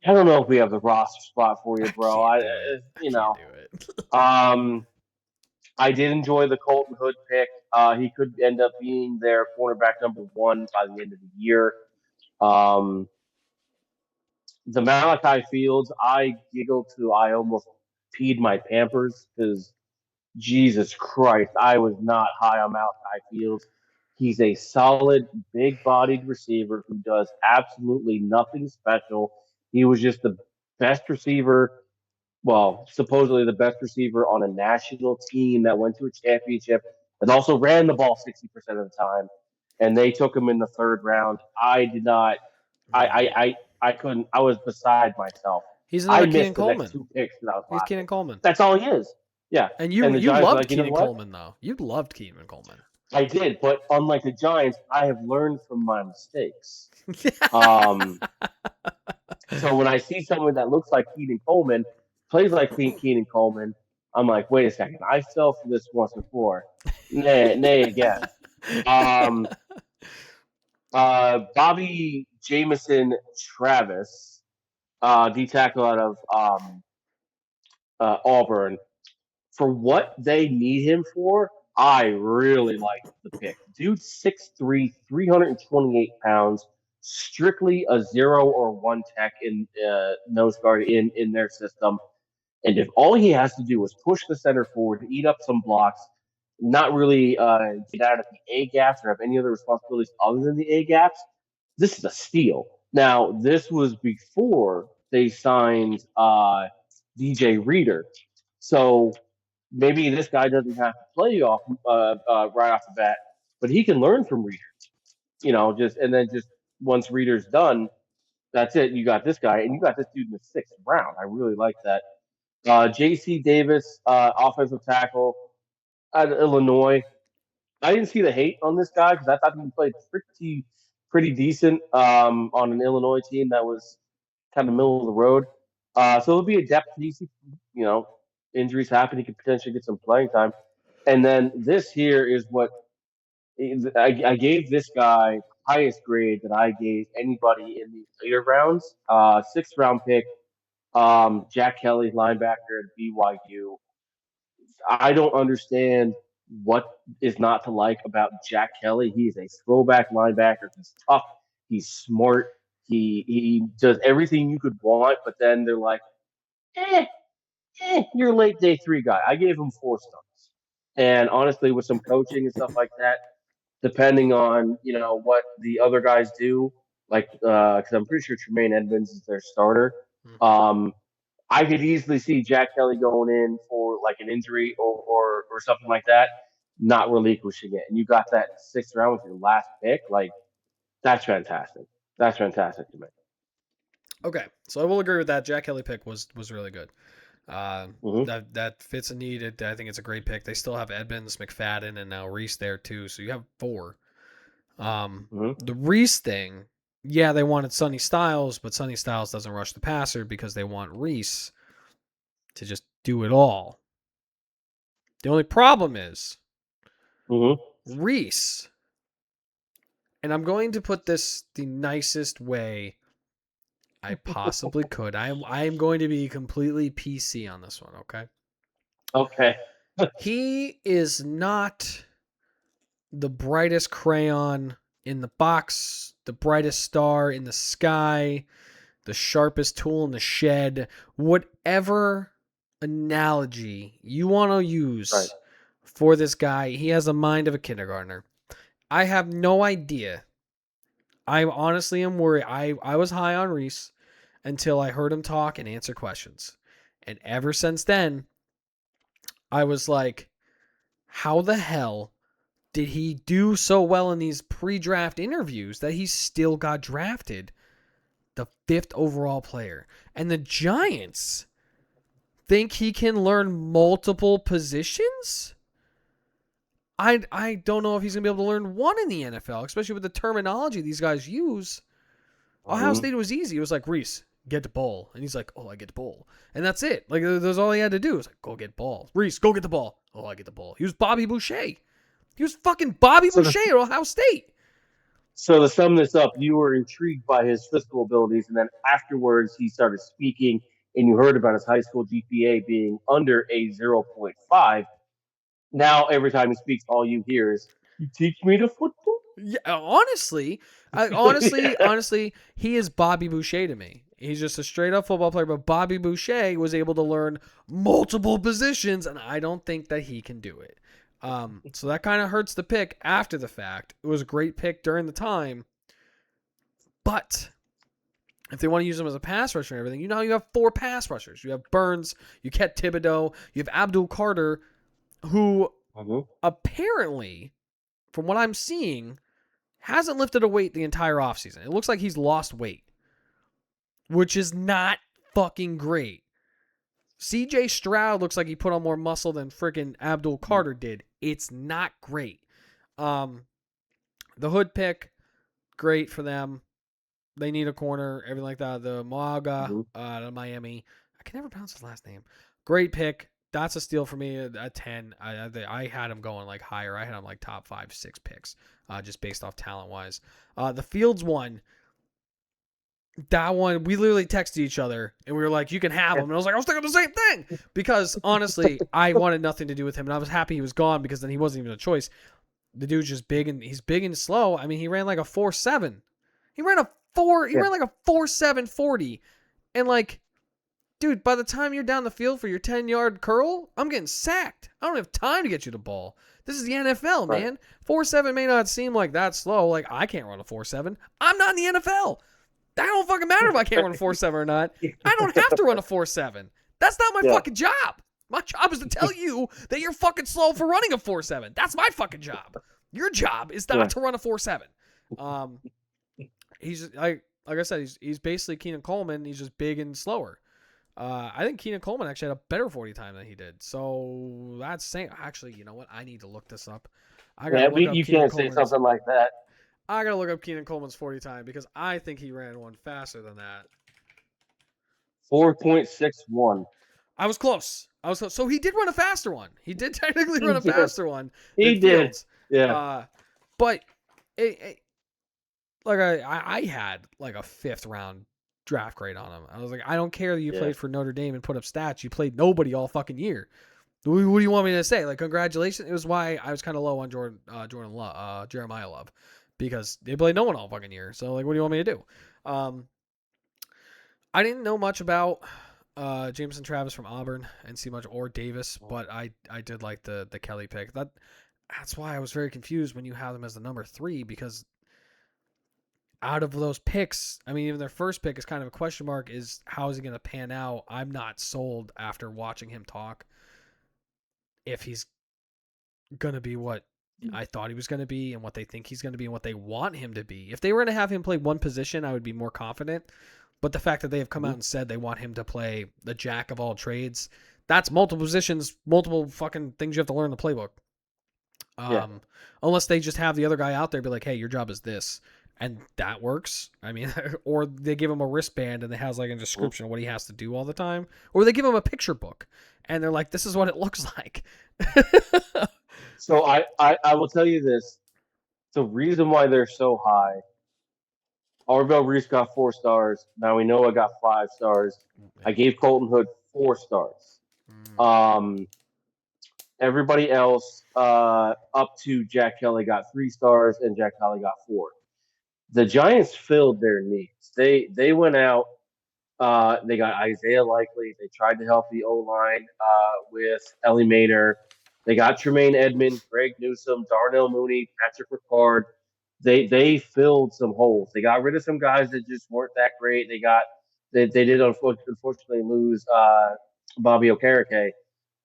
I don't know if we have the roster spot for you, I bro. can't do it. I You can't know, do it. um, I did enjoy the Colton Hood pick. He could end up being their cornerback number 1 by the end of the year. Um, the Malachi Fields, I giggled to I almost peed my Pampers because Jesus Christ, I was not high on Malachi Fields. He's a solid, big-bodied receiver who does absolutely nothing special. He was just the best receiver, well, supposedly the best receiver on a national team that went to a championship and also ran the ball 60% of the time. And they took him in the third round. I did not. I couldn't. I was beside myself. He's I another Keenan missed the next Coleman. 2 picks that I was He's Keenan laughing. Coleman. That's all he is. Yeah. And And the you Giants are loved like, you know Keenan what? Coleman though. You loved Keenan Coleman. I did, but unlike the Giants, I have learned from my mistakes. Um, so when I see someone that looks like Keenan Coleman, plays like Keenan Coleman, I'm like, wait a second, I fell for this once before. Nay again. Um, Bobby Jamison Travis, D tackle out of Auburn. For what they need him for, I really like the pick. Dude, 6'3", 328 pounds, strictly a 0 or 1 tech in nose guard in their system. And if all he has to do is push the center forward, eat up some blocks, not really get out of the A gaps or have any other responsibilities other than the A gaps, this is a steal. Now, this was before they signed DJ Reader. So maybe this guy doesn't have to play off right off the bat, but he can learn from Reader. Just once Reader's done, that's it. You got this guy, and you got this dude in the 6th round. I really like that. J.C. Davis, offensive tackle out of Illinois. I didn't see the hate on this guy because I thought he played pretty decent on an Illinois team that was kind of middle of the road. So it'll be a depth piece. Injuries happen. He could potentially get some playing time. And then this here is what I gave this guy highest grade that I gave anybody in the later rounds. 6th round pick, Jack Kelly, linebacker at BYU. I don't understand what is not to like about Jack Kelly. He's a throwback linebacker. He's tough. He's smart. He does everything you could want, but then they're like, you're a late day 3 guy. I gave him 4 stars. And honestly, with some coaching and stuff like that, depending on what the other guys do, like because I'm pretty sure Tremaine Edmonds is their starter. I could easily see Jack Kelly going in for like an injury or something like that, not relinquishing it. And you got that 6th round with your last pick. Like, that's fantastic. That's fantastic to me. Okay, so I will agree with that. Jack Kelly pick was really good. Mm-hmm. That fits a need. I think it's a great pick. They still have Edmonds, McFadden, and now Reese there too. So you have 4. The Reese thing, yeah, they wanted Sonny Styles, but Sonny Styles doesn't rush the passer because they want Reese to just do it all. The only problem is Reese, and I'm going to put this the nicest way I possibly could. I am going to be completely PC on this one, okay? Okay. He is not the brightest crayon in the box, the brightest star in the sky, the sharpest tool in the shed, whatever analogy you want to use for this guy. He has the mind of a kindergartner. I have no idea. I honestly am worried. I was high on Reese until I heard him talk and answer questions. And ever since then, I was like, how the hell did he do so well in these pre-draft interviews that he still got drafted the 5th overall player? And the Giants think he can learn multiple positions? I don't know if he's going to be able to learn one in the NFL, especially with the terminology these guys use. Ohio State was easy. It was like, Reese, get the ball. And he's like, oh, I get the ball. And that's it. Like, that's all he had to do. It was like, go get ball. Reese, go get the ball. Oh, I get the ball. He was Bobby Boucher. He was fucking Bobby Boucher at Ohio State. So to sum this up, you were intrigued by his physical abilities, and then afterwards he started speaking, and you heard about his high school GPA being under a 0.5. Now every time he speaks, all you hear is, "You teach me to football." Yeah, honestly, he is Bobby Boucher to me. He's just a straight up football player, but Bobby Boucher was able to learn multiple positions, and I don't think that he can do it. So that kind of hurts the pick after the fact. It was a great pick during the time, but if they want to use him as a pass rusher and everything, you have 4 pass rushers. You have Burns, you get Thibodeau, you have Abdul Carter, who apparently, from what I'm seeing, hasn't lifted a weight the entire offseason. It looks like he's lost weight, which is not fucking great. CJ Stroud looks like he put on more muscle than freaking Abdul Carter did. It's not great. The Hood pick, great for them. They need a corner, everything like that. The Moaga Mm-hmm. out of Miami. I can never pronounce his last name. Great pick. That's a steal for me at 10. I had him going like higher. I had him like top 5, 6 picks, just based off talent wise. The Fields one, that one, we literally texted each other and we were like, you can have him. And I was like, I was thinking the same thing because honestly, I wanted nothing to do with him. And I was happy he was gone because then he wasn't even a choice. The dude's just big and he's big and slow. I mean, he ran like a 4.7. He ran like a 4.7 40. And like, dude, by the time you're down the field for your 10-yard curl, I'm getting sacked. I don't have time to get you the ball. This is the NFL, Right. man. 4.7 may not seem like that slow. Like, I can't run a 4.7. I'm not in the NFL. That don't fucking matter if I can't run a 4.7 or not. I don't have to run a 4.7. That's not my fucking job. My job is to tell you that you're fucking slow for running a 4.7. That's my fucking job. Your job is not to run a 4.7. He's like I said, he's basically Keenan Coleman. He's just big and slower. I think Keenan Coleman actually had a better 40 time than he did. So that's saying, actually, you know what? I need to look this up. I gotta look up You Keenan can't say Coleman's. something like that. I gotta look up Keenan Coleman's 40 time because I think he ran one faster than that. 4.61. I was close. So he did run a faster one. He did technically He run a did. faster one than He did. Fields. Yeah. But like I had like a 5th round draft grade on him. I was like, I don't care that you played for Notre Dame and put up stats. You played nobody all fucking year. What do you want me to say? Like, congratulations. It was why I was kind of low on Jeremiah Love, because they played no one all fucking year. So like, what do you want me to do? I didn't know much about Jameson Travis from Auburn and see much, or Davis, but I did like the Kelly pick. That's why I was very confused when you have them as the number 3, because out of those picks, I mean, even their first pick is kind of a question mark. Is how is he going to pan out? I'm not sold after watching him talk if he's going to be what I thought he was going to be and what they think he's going to be and what they want him to be. If they were going to have him play one position, I would be more confident. But the fact that they have come out and said they want him to play the jack of all trades, that's multiple positions, multiple fucking things you have to learn in the playbook. Unless they just have the other guy out there be like, hey, your job is this. And that works. I mean, or they give him a wristband and it has like a description of what he has to do all the time. Or they give him a picture book and they're like, this is what it looks like. So I will tell you this. The reason why they're so high, Arvell Reese got 4 stars. Now we know I got 5 stars. I gave Colton Hood 4 stars. Everybody else up to Jack Kelly got 3 stars, and Jack Kelly got 4. The Giants filled their needs. They went out. They got Isaiah Likely. They tried to help the O-line with Ellie Maynor. They got Tremaine Edmonds, Greg Newsome, Darnell Mooney, Patrick Ricard. They filled some holes. They got rid of some guys that just weren't that great. They did unfortunately lose Bobby Okereke.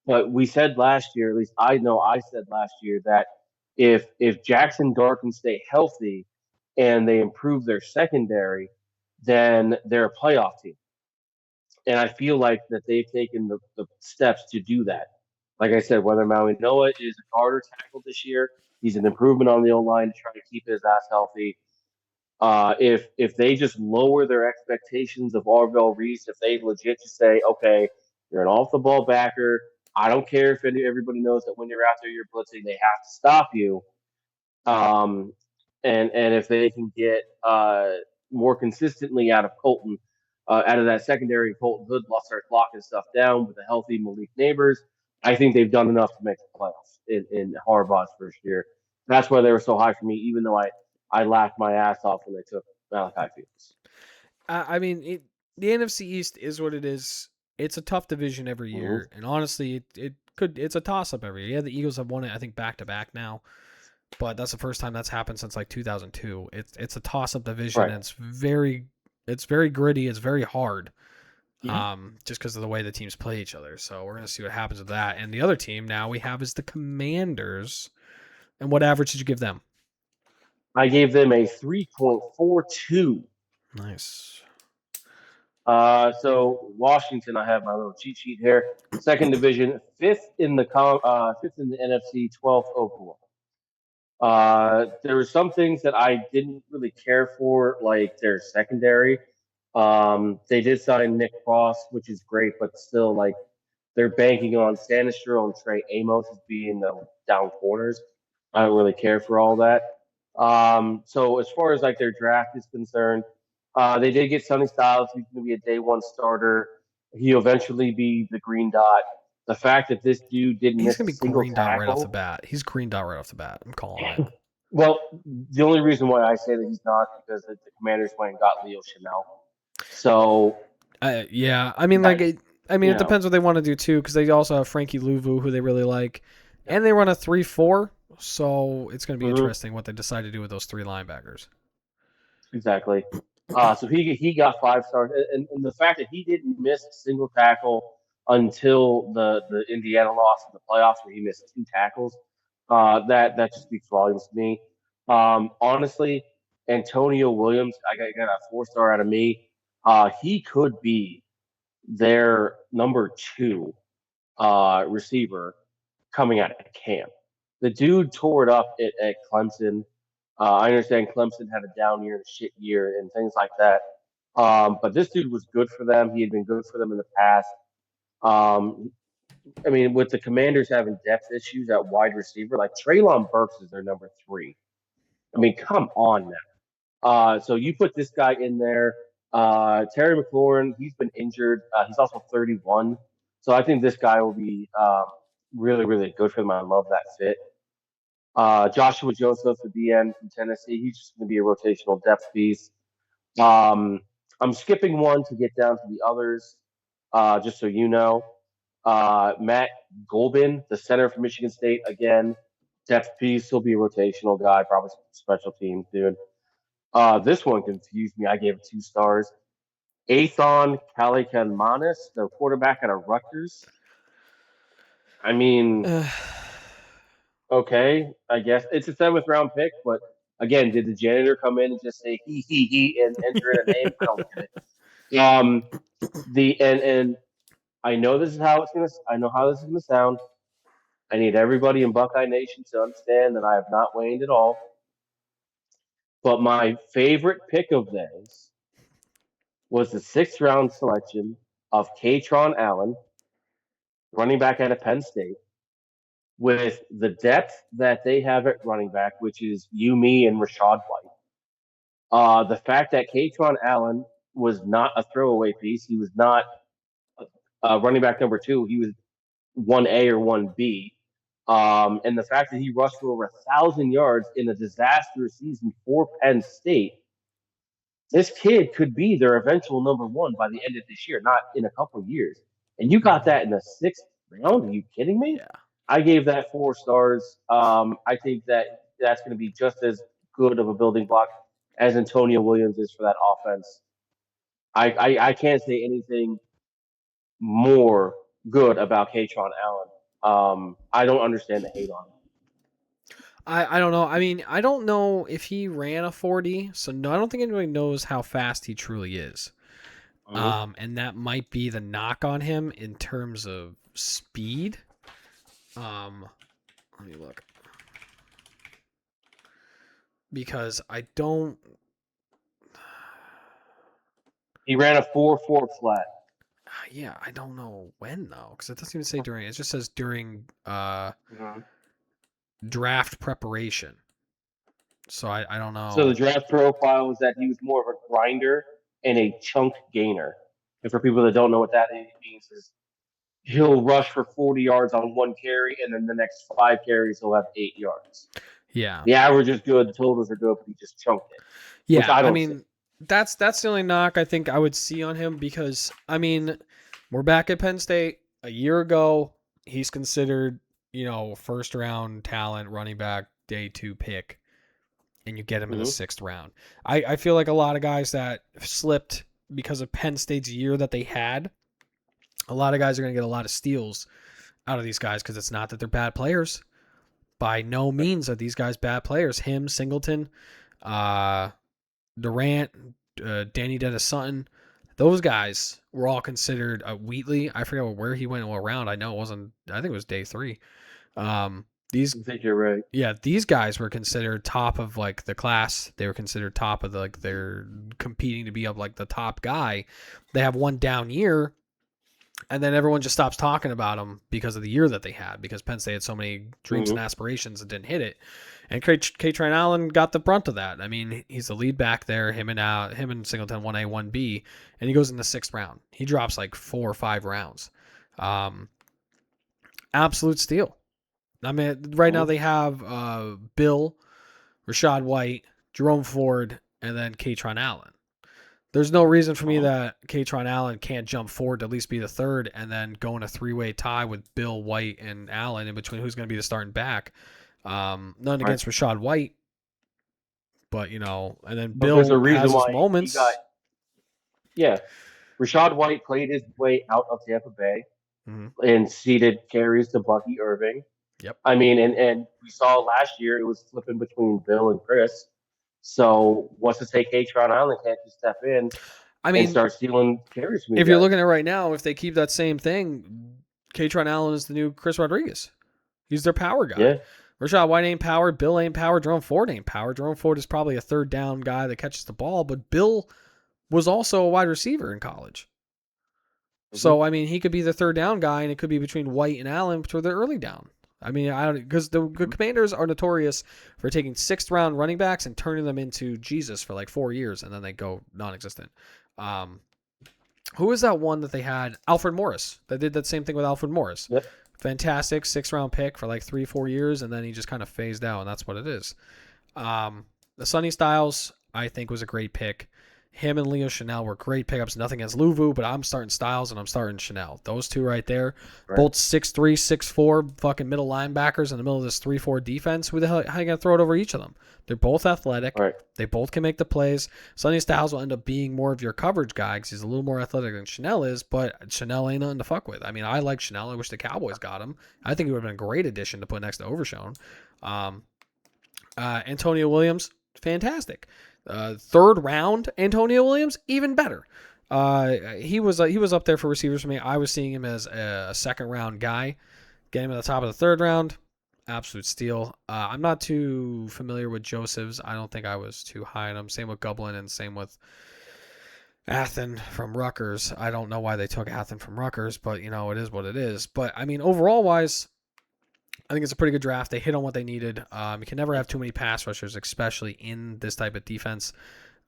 But we said last year, at least I know I said last year, that if Jackson Dart can stay healthy and they improve their secondary, then they're a playoff team. And I feel like that they've taken the steps to do that. Like I said, whether Maui Noah is a harder tackle this year, he's an improvement on the O-line to try to keep his ass healthy. If they just lower their expectations of Arvell Reese, if they legit just say, okay, you're an off the ball backer. I don't care if everybody knows that when you're out there, you're blitzing, they have to stop you. And if they can get more consistently out of Colton, out of that secondary, Colton Hood starts locking stuff down with a healthy Malik Neighbors, I think they've done enough to make the playoffs in Harbaugh's first year. That's why they were so high for me, even though I laughed my ass off when they took Malachi Fields. I mean, the NFC East is what it is. It's a tough division every year, and honestly, it's a toss up every year. Yeah, the Eagles have won it, I think, back to back now, but that's the first time that's happened since like 2002. It's a toss up division, and it's very gritty. It's very hard, just because of the way the teams play each other. So we're gonna see what happens with that. And the other team now we have is the Commanders. And what average did you give them? I gave them a 3.42. Nice. So Washington, I have my little cheat sheet here. Second division, fifth in the NFC, 12th overall. There were some things that I didn't really care for, like their secondary. They did sign Nick Cross, which is great, but still, like they're banking on Sanister and Trey Amos as being the down corners. I don't really care for all that. So as far as like their draft is concerned, they did get Sonny Styles. He's going to be a day one starter. He'll eventually be the green dot. The fact that this dude didn't He's miss gonna a be single green dot right off the tackle. bat. He's green dot right off the bat. I'm calling it. Well, the only reason why I say that he's not is because the Commanders went and got Leo Chanel. So Yeah, I mean, like, that it depends what they want to do too, because they also have Frankie Louvu, who they really like, and they run a 3-4, so it's going to be mhm, interesting what they decide to do with those three linebackers. exactly. So he got 5 stars, and the fact that he didn't miss a single tackle until the Indiana loss in the playoffs, where he missed 2 tackles, that just speaks volumes to me. Honestly, Antonio Williams, I got a 4 star out of me. He could be their number two receiver coming out of camp. The dude tore it up at Clemson. I understand Clemson had a down year and a shit year and things like that. But this dude was good for them. He had been good for them in the past. Um, I mean, with the Commanders having depth issues at wide receiver, like Traylon Burks is their number three. I mean, come on now. So you put this guy in there. Terry McLaurin, he's been injured. He's also 31. So I think this guy will be really, really good for them. I love that fit. Joshua Joseph, the DN from Tennessee, he's just going to be a rotational depth piece. Um, I'm skipping one to get down to the others, just so you know. Matt Golbin, the center from Michigan State, again, depth piece. He'll be a rotational guy, probably special teams, dude. This one confused me. I gave it 2 stars. Athon Kalikanmanis, the quarterback out of Rutgers. I mean, okay, I guess it's a 7th round pick, but again, did the janitor come in and just say he and enter in a name? I don't get it. And I know this is how it's gonna. I know how this is gonna sound. I need everybody in Buckeye Nation to understand that I have not waned at all. But my favorite pick of theirs was the 6th round selection of Katron Allen, running back out of Penn State, with the depth that they have at running back, which is you, me, and Rashad White. The fact that Katron Allen was not a throwaway piece, he was not running back number two, he was 1A or 1B. And the fact that he rushed for over 1,000 yards in a disastrous season for Penn State, this kid could be their eventual number one by the end of this year, not in a couple years. And you got that in the 6th round? Are you kidding me? Yeah. I gave that 4 stars. I think that that's going to be just as good of a building block as Antonio Williams is for that offense. I can't say anything more good about Katron Allen. I don't understand the hate on him. I don't know. I mean, I don't know if he ran a 40, so no, I don't think anybody knows how fast he truly is. Mm-hmm. And that might be the knock on him in terms of speed. Let me look. Because I don't. He ran a 4.4 flat. Yeah, I don't know when though, because it doesn't even say during. It just says during Mm-hmm. draft preparation. So I don't So the know. draft profile was that he was more of a grinder and a chunk gainer. And for people that don't know what that means, is he'll rush for 40 yards on one carry, and then the next 5 carries he'll have 8 yards. Yeah, The average is good, the totals are good, but he just chunked it, which yeah. I I don't see. mean, that's the only knock I think I would see on him because I mean, we're back at Penn State a year ago. He's considered first round talent, running back, day 2 pick, and you get him in the Mm-hmm. 6th round. I feel like a lot of guys that slipped because of Penn State's year that they had. A lot of guys are going to get a lot of steals out of these guys because it's not that they're bad players. By no means are these guys bad players. Him, Singleton, uh, Durant, Danny Dennis Sutton, those guys were all considered. Wheatley, I forget where he went what round. I know it wasn't. I think it was day 3. These I think you're right. yeah, these guys were considered top of like the class. They were considered top of the, like they're competing to be up like the top guy. They have one down year, and then everyone just stops talking about them because of the year that they had. Because Penn State had so many dreams and Mm-hmm. aspirations and didn't hit it. And K-Train Allen got the brunt of that. I mean, he's the lead back there. Him and Singleton 1A 1B, and he goes in the 6th round. He drops like 4 or 5 rounds. Um, Absolute steal. I mean, right now Mm-hmm. they have Bill, Rashad White, Jerome Ford, and then Katron Allen. There's no reason for me Uh-huh. that Katron Allen can't jump forward to at least be the third and then go in a 3-way tie with Bill, White, and Allen in between who's going to be the starting back. None Right. against Rashad White, but, and then But there's a Bill reason has his why he got, moments. yeah. Rashad White played his way out of Tampa Bay Mm-hmm. and ceded carries to Bucky Irving. Yep. I mean, and we saw last year it was flipping between Bill and Chris. So what's to say Katron Island can't just step in I and mean, start stealing carries from you if you're guys? looking at it right now, if they keep that same thing, Katron Allen is the new Chris Rodriguez. He's their power guy. Yeah. Rashad White ain't powered. Bill ain't powered. Jerome Ford ain't powered. Jerome Ford is probably a third down guy that catches the ball, but Bill was also a wide receiver in college. Mm-hmm. So, I mean, he could be the third down guy, and it could be between White and Allen for the early down. I mean, I don't because the Commanders are notorious for taking 6th round running backs and turning them into Jesus for like 4 years, and then they go non-existent. Um, who was that one that they had? Alfred Morris. They did that same thing with Alfred Morris. Yep. Fantastic 6th round pick for like 3-4 years, and then he just kind of phased out, and that's what it is. The Sonny Styles, I think, was a great pick. Him and Leo Chanel were great pickups. Nothing against Luvu, but I'm starting Styles and I'm starting Chanel. Those two right there, Right. both 6'3", 6'4", fucking middle linebackers in the middle of this 3-4 defense. Who the hell? How you gonna throw it over each of them? They're both athletic. Right. They both can make the plays. Sonny Styles will end up being more of your coverage guy because he's a little more athletic than Chanel is, but Chanel ain't nothing to fuck with. I mean, I like Chanel. I wish the Cowboys got him. I think he would have been a great addition to put next to Overshown. Antonio Williams, fantastic. 3rd round, Antonio Williams, even better. He was up there for receivers for me. I was seeing him as a 2nd round guy. Get him at the top of the 3rd round, absolute steal. I'm not too familiar with Joseph's. I don't think I was too high on him. Same with Gublin and same with Athen from Rutgers. I don't know why they took Athen from Rutgers, but it is what it is. But I mean, overall wise, I think it's a pretty good draft. They hit on what they needed. You can never have too many pass rushers, especially in this type of defense.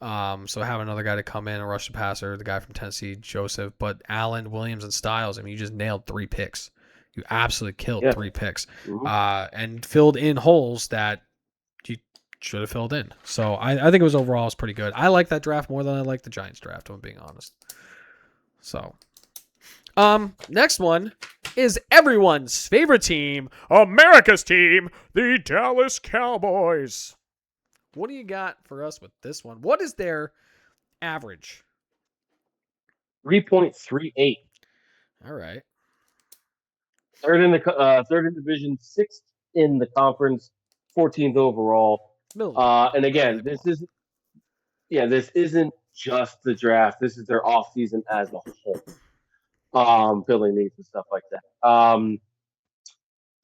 So have another guy to come in and rush the passer, the guy from Tennessee, Joseph. But Allen, Williams, and Styles, I mean, you just nailed 3 picks. You absolutely killed Yeah. 3 picks Mm-hmm. and filled in holes that you should have filled in. So I think it was overall was pretty good. I like that draft more than I like the Giants draft, if I'm being honest. So next one is everyone's favorite team, America's team, the Dallas Cowboys. What do you got for us with this one? What is their average? 3.38. All right. Third in division, 6th in the conference, 14th overall. Middle of the pack. And Wherever again, they belong. this isn't just the draft. This is their off season as a whole. Filling needs and stuff like that.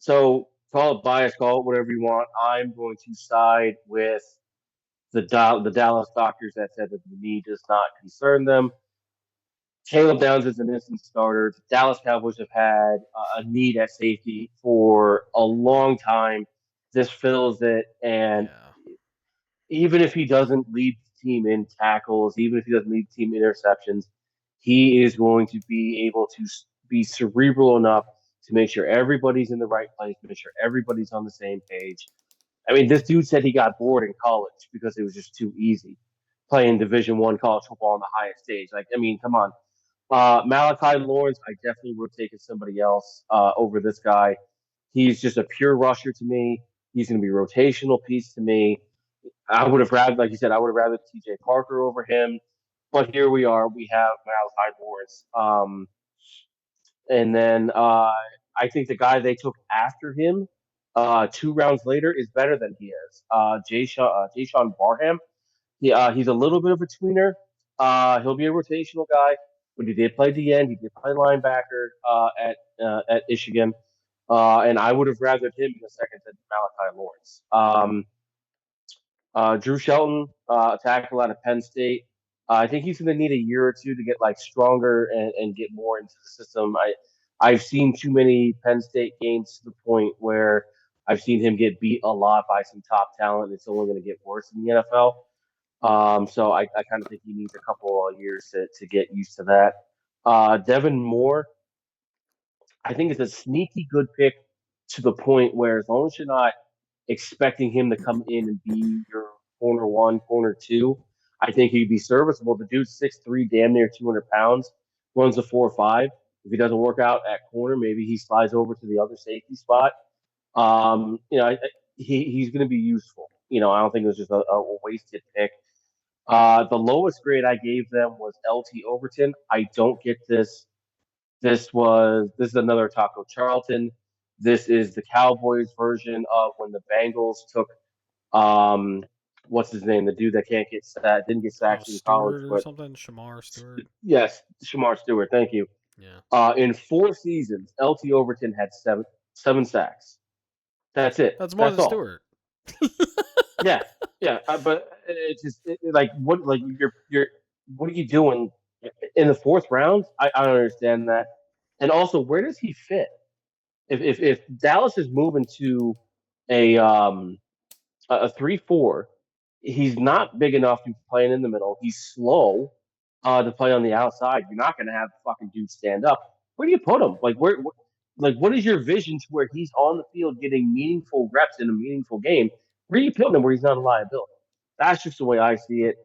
So call it bias, call it whatever you want. I'm going to side with the Dallas doctors that said that the knee does not concern them. Caleb Downs is an instant starter. The Dallas Cowboys have had a need at safety for a long time. This fills it, and Yeah. even if he doesn't lead the team in tackles, even if he doesn't lead the team in interceptions, he is going to be able to be cerebral enough to make sure everybody's in the right place, make sure everybody's on the same page. I mean, this dude said he got bored in college because it was just too easy playing Division I college football on the highest stage. Like, I mean, come on. Malachi Lawrence, I definitely would have taken somebody else over this guy. He's just a pure rusher to me. He's going to be a rotational piece to me. I would have rather, like you said, I would have rather TJ Parker over him. But here we are. We have Malachi Lawrence. And then I think the guy they took after him 2 rounds later is better than he is. Jayshawn Barham. He's a little bit of a tweener. He'll be a rotational guy, but he did play DN. He did play linebacker at Michigan. And I would have rathered him in the second than Malachi Lawrence. Drew Shelton, tackle out of Penn State. I think he's going to need a year or two to get like stronger and get more into the system. I've seen too many Penn State games to the point where I've seen him get beat a lot by some top talent. It's only going to get worse in the NFL. So I kind of think he needs a couple of years to get used to that. Devin Moore, I think it's a sneaky good pick to the point where as long as you're not expecting him to come in and be your corner one, corner two, I think he'd be serviceable. The dude's 6'3", damn near 200 pounds, runs a 4.5. If he doesn't work out at corner, maybe he slides over to the other safety spot. He's going to be useful. I don't think it was just a wasted pick. The lowest grade I gave them was LT Overton. I don't get this. This is another Taco Charlton. This is the Cowboys version of when the Bengals took what's his name, the dude that can't get didn't get Oh, sacks in college, Stewart or but something. Shamar Stewart. yes, Shamar Stewart. Thank you. Yeah. In 4 seasons, LT Overton had seven sacks. That's it. That's more That's than all. Stewart. Yeah, yeah. But it's just like what like you're what are you doing in the fourth round? I don't understand that. And also, where does he fit? If Dallas is moving to a 3-4, he's not big enough to be playing in the middle. He's slow to play on the outside. You're not going to have the fucking dude stand up. Where do you put him? Like what is your vision to where he's on the field getting meaningful reps in a meaningful game? Where do you put him where he's not a liability? That's just the way I see it.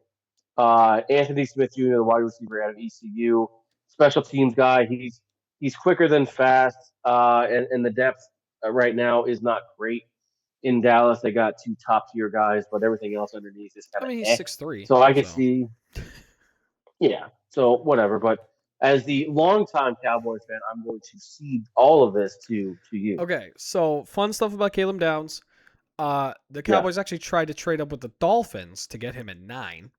Anthony Smith Jr., the wide receiver out of ECU, special teams guy. He's quicker than fast, and the depth right now is not great in Dallas. They got two top tier guys, but everything else underneath is kind I of mean, he's eh. 6'3", So I could so. see, yeah. So whatever, but as the longtime Cowboys fan, I'm going to cede all of this to you. Okay, so fun stuff about Caleb Downs. The Yeah. Cowboys actually tried to trade up with the Dolphins to get him at 9.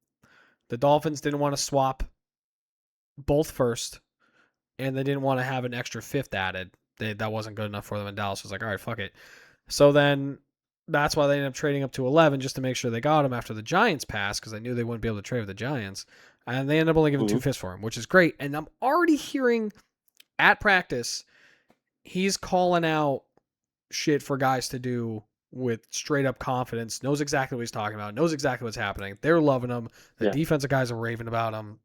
The Dolphins didn't want to swap both first, and they didn't want to have an extra fifth added. That wasn't good enough for them, and Dallas was like, all right, fuck it. So then that's why they ended up trading up to 11 just to make sure they got him after the Giants passed because they knew they wouldn't be able to trade with the Giants. And they ended up only giving Mm-hmm. 2 fifths for him, which is great. And I'm already hearing at practice, he's calling out shit for guys to do with straight up confidence, knows exactly what he's talking about, knows exactly what's happening. They're loving him. The Yeah. defensive guys are raving about him.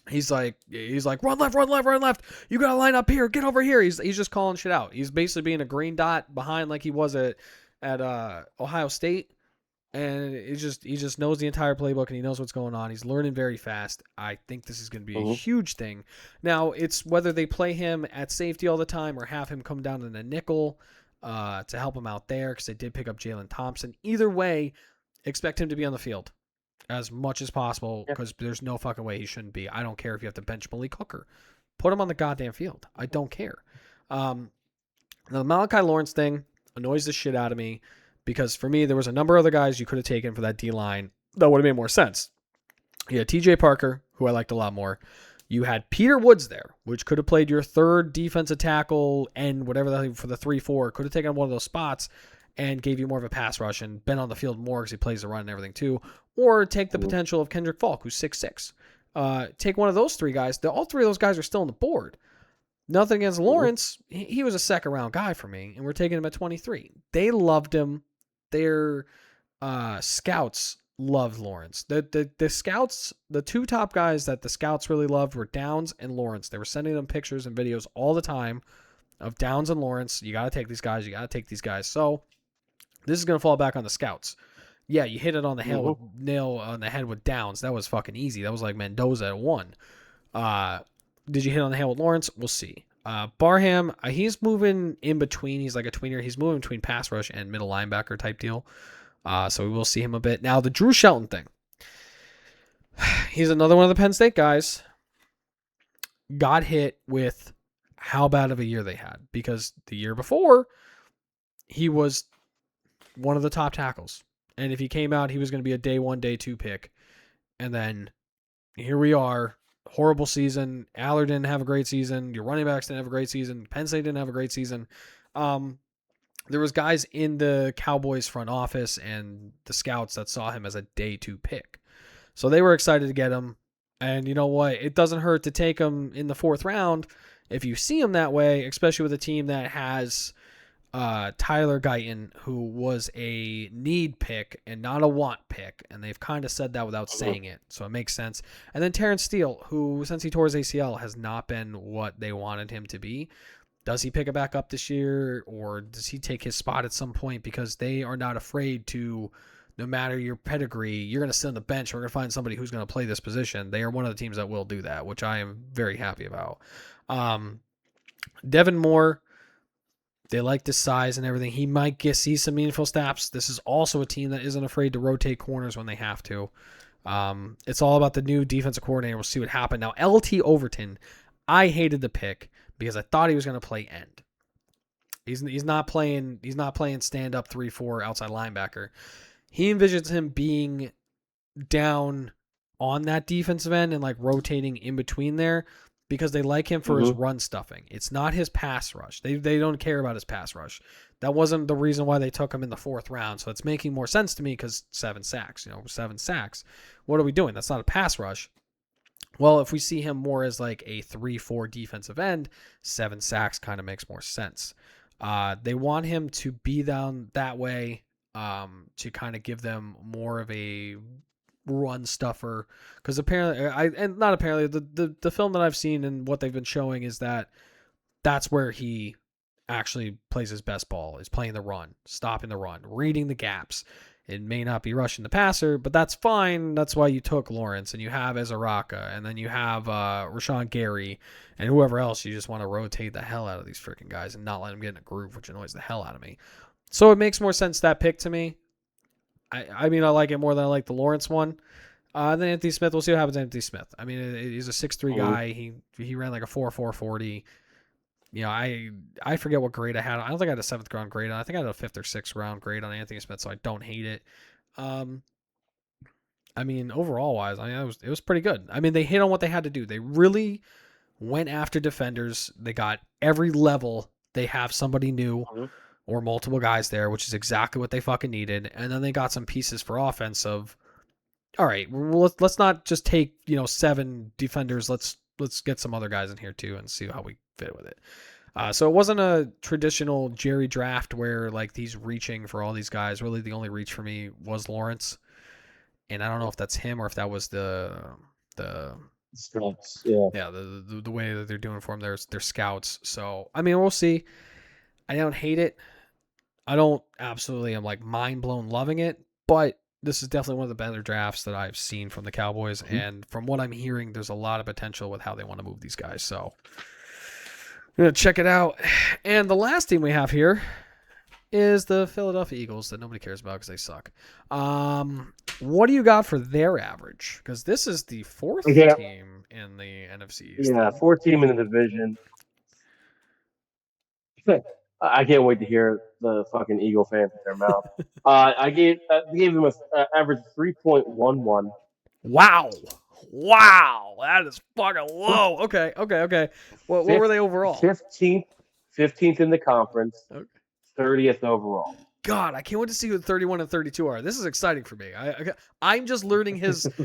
He's like, run left, run left, run left. You gotta line up here, get over here. He's just calling shit out. He's basically being a green dot behind like he was at Ohio State, and he just knows the entire playbook and he knows what's going on. He's learning very fast. I think this is going to be a Mm-hmm. huge thing. Now it's whether they play him at safety all the time or have him come down in a nickel to help him out there because they did pick up Jalen Thompson. Either way, expect him to be on the field as much as possible Yeah. because there's no fucking way he shouldn't be. I don't care if you have to bench Malik Hooker. Put him on the goddamn field. I don't care. Now, the Malachi Lawrence thing annoys the shit out of me because for me, there was a number of other guys you could have taken for that D-line that would have made more sense. You had TJ Parker, who I liked a lot more. You had Peter Woods there, which could have played your third defensive tackle and whatever the for the 3-4. Could have taken one of those spots and gave you more of a pass rush and been on the field more because he plays the run and everything too. Or take the potential of Kendrick Falk, who's 6'6". Take one of those three guys. All three of those guys are still on the board. Nothing against Lawrence. He was a second round guy for me, and we're taking him at 23. They loved him. Their scouts loved Lawrence. The scouts, the two top guys that the scouts really loved were Downs and Lawrence. They were sending them pictures and videos all the time of Downs and Lawrence. You got to take these guys. You got to take these guys. So this is going to fall back on the scouts. Yeah, you hit it on the nail on the head with Downs. That was fucking easy. That was like Mendoza at 1. Did you hit on the head with Lawrence? We'll see. Barham, he's moving in between. He's like a tweener. He's moving between pass rush and middle linebacker type deal. So we will see him a bit. Now, the Drew Shelton thing. He's another one of the Penn State guys. Got hit with how bad of a year they had. Because the year before, he was one of the top tackles. And if he came out, he was going to be a day 1, day 2 pick. And then here we are. Horrible season. Allard didn't have a great season. Your running backs didn't have a great season. Penn State didn't have a great season. There was guys in the Cowboys front office and the scouts that saw him as a day 2 pick. So they were excited to get him. And you know what? It doesn't hurt to take him in the 4th round if you see him that way, especially with a team that has Tyler Guyton, who was a need pick and not a want pick. And they've kind of said that without saying it. So it makes sense. And then Terrence Steele, who, since he tore his ACL, has not been what they wanted him to be. Does he pick it back up this year, or does he take his spot at some point? Because they are not afraid to, no matter your pedigree, you're going to sit on the bench. We're going to find somebody who's going to play this position. They are one of the teams that will do that, which I am very happy about. Devin Moore, they like the size and everything. He might see some meaningful snaps. This is also a team that isn't afraid to rotate corners when they have to. It's all about the new defensive coordinator. We'll see what happens. Now, LT Overton, I hated the pick because I thought he was going to play end. He's not playing stand up 3-4 outside linebacker. He envisions him being down on that defensive end and like rotating in between there because they like him for his run stuffing. It's not his pass rush. They don't care about his pass rush. That wasn't the reason why they took him in the 4th round. So it's making more sense to me because 7 sacks. 7 sacks. What are we doing? That's not a pass rush. Well, if we see him more as like a 3-4 defensive end, 7 sacks kind of makes more sense. They want him to be down that way to kind of give them more of a run stuffer. Because apparently, the film that I've seen and what they've been showing is that that's where he actually plays his best ball, is playing the run, stopping the run, reading the gaps. It may not be rushing the passer, but that's fine. That's why you took Lawrence, and you have Ezaraka, and then you have Rashawn Gary, and whoever else. You just want to rotate the hell out of these freaking guys and not let them get in a groove, which annoys the hell out of me. So it makes more sense, that pick to me. I mean, I like it more than I like the Lawrence one. Then Anthony Smith, we'll see what happens to Anthony Smith. I mean, he's a 6'3" guy. He ran like a 4.4 40. I forget what grade I had. I don't think I had a 7th round grade on. I think I had a 5th or 6th round grade on Anthony Smith, so I don't hate it. I mean, overall wise, it was pretty good. I mean, they hit on what they had to do. They really went after defenders. They got every level. They have somebody new or multiple guys there, which is exactly what they fucking needed. And then they got some pieces for offense of, all right, well, let's not just take 7 defenders. Let's get some other guys in here too and see how we fit with it. So it wasn't a traditional Jerry draft where like he's reaching for all these guys. Really, the only reach for me was Lawrence, and I don't know if that's him or if that was the scouts. The way that they're doing for him. They're scouts. So I mean, we'll see. I don't hate it. I don't absolutely. I'm like mind blown, loving it, but this is definitely one of the better drafts that I've seen from the Cowboys. And from what I'm hearing, there's a lot of potential with how they want to move these guys. So I'm going to check it out. And the last team we have here is the Philadelphia Eagles that nobody cares about because they suck. What do you got for their average? Because this is the 4th team in the NFC East. Yeah, 4th team in the division. I can't wait to hear the fucking Eagle fans with their mouth. I gave them an average 3.11. Wow, that is fucking low. Okay. What were they overall? 15th in the conference. Okay. 30th overall. God, I can't wait to see who the 31 and 32 are. This is exciting for me. I'm just learning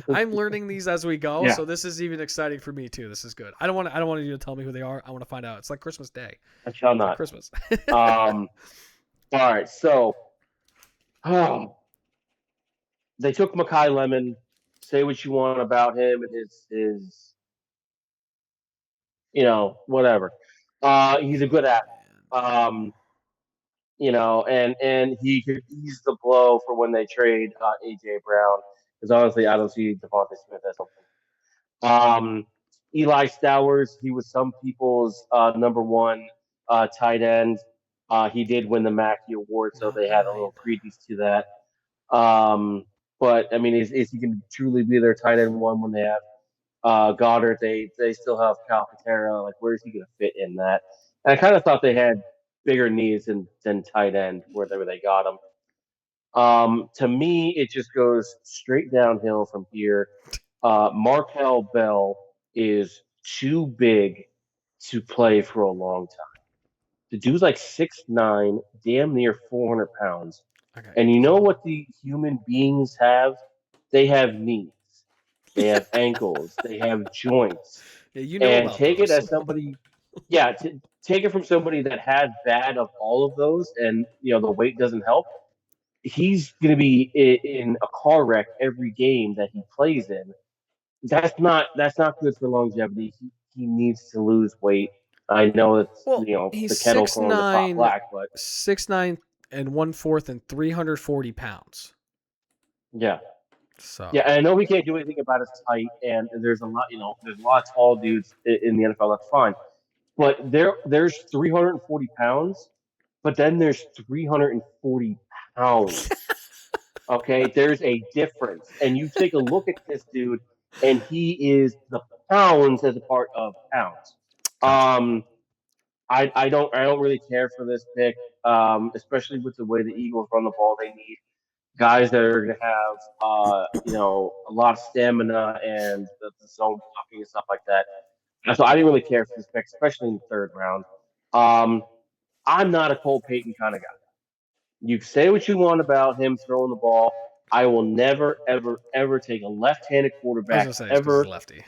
I'm learning these as we go. Yeah. So this is even exciting for me too. This is good. I don't want you to tell me who they are. I want to find out. It's like Christmas Day. I shall not. Like Christmas. All right. So, they took Mekhi Lemon. Say what you want about him and his whatever. He's a good athlete. And he could ease the blow for when they trade AJ Brown. Because honestly, I don't see Devontae Smith as something. Eli Stowers, he was some people's number 1 tight end. He did win the Mackey Award, so they had a little credence to that. But I mean, is he going to truly be their tight end 1 when they have Goddard? They still have Calcaterra. Like, where is he going to fit in that? And I kind of thought they had bigger needs than tight end where they got him. To me, it just goes straight downhill from here. Markel Bell is too big to play for a long time. The dude's like 6'9", damn near 400 pounds. Okay. And you know what the human beings have? They have knees, they have ankles, they have joints. Yeah, you know And about take it those. as somebody, yeah, take it from somebody that has bad of all of those, and the weight doesn't help. He's going to be in a car wreck every game that he plays in. That's not good for longevity. He needs to lose weight. I know it's Well, he's the kettle corn, the pot black, but 6'9", and 1/4 and 340 pounds. yeah, yeah. So And I know we can't do anything about his height, and there's a lot, there's a lot of tall dudes in the NFL. That's fine, but there's 340 pounds, but then there's 340 pounds. Okay, there's a difference, and you take a look at this dude, and he is the pounds as a part of pounds. gotcha. Um, I don't really care for this pick, especially with the way the Eagles run the ball. They need guys that are going to have a lot of stamina and the zone blocking and stuff like that. And so I didn't really care for this pick, especially in the third round. Um, I'm not a Cole Payton kind of guy. You say what you want about him throwing the ball. I will never, ever, ever take a left-handed I was quarterback gonna say it's because he's ever. lefty.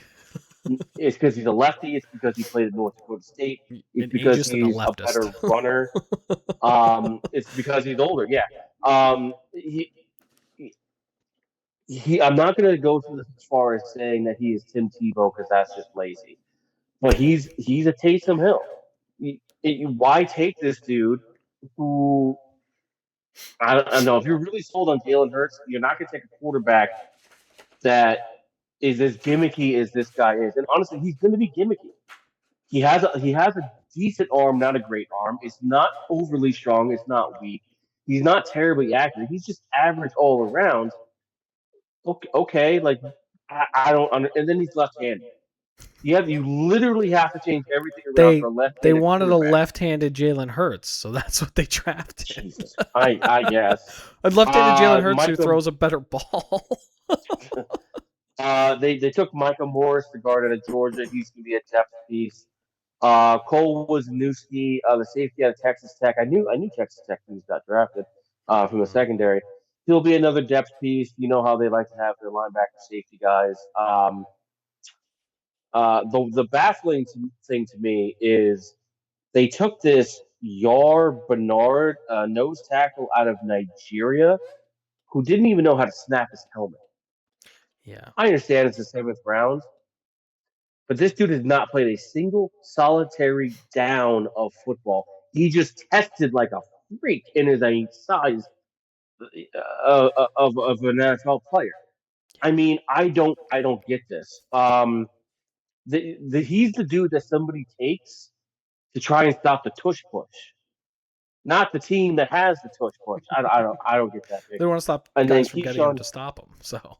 It's because he's a lefty. It's because he played at North Dakota State. It's An because ageist and a he's a leftist. better runner. It's because he's older. Yeah. I'm not going to go as far as saying that he is Tim Tebow because that's just lazy. But he's a Taysom Hill. Why take this dude who I don't know if you're really sold on Jalen Hurts, you're not going to take a quarterback that is as gimmicky as this guy is. And honestly, he's going to be gimmicky. He has a decent arm, not a great arm. It's not overly strong. It's not weak. He's not terribly accurate. He's just average all around. Okay, like I don't under, and then he's left-handed. You literally have to change everything around they for a they left-handed wanted a quarterback. left-handed Jalen Hurts, so that's what they drafted. Jesus, I guess. A left-handed Jalen Hurts who Michael, throws a better ball. they took Michael Morris, the guard out of Georgia. He's gonna be a depth piece. Cole Wisniewski, the safety out of Texas Tech. I knew Texas Tech teams got drafted from the secondary. He'll be another depth piece. You know how they like to have their linebacker safety guys. The baffling thing to me is they took this Yar Bernard nose tackle out of Nigeria who didn't even know how to snap his helmet. Yeah. I understand it's the seventh round, but this dude has not played a single solitary down of football. He just tested like a freak in his size of an NFL player. I mean, I don't get this. He's the dude that somebody takes to try and stop the tush push, not the team that has the tush push. I don't get that pick. They want to stop And then guys from getting him Keyshawn, to stop him. So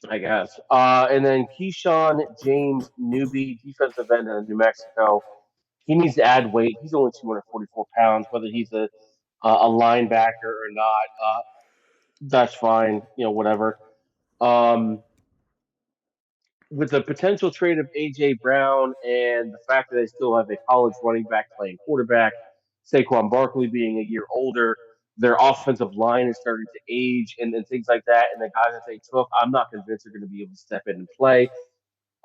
I guess. And then Keyshawn James Newby, defensive end of New Mexico. He needs to add weight. He's only 244 pounds. Whether he's a linebacker or not, that's fine. Whatever. Um, with the potential trade of AJ Brown and the fact that they still have a college running back playing quarterback, Saquon Barkley being a year older, their offensive line is starting to age and things like that. And the guys that they took, I'm not convinced they're going to be able to step in and play.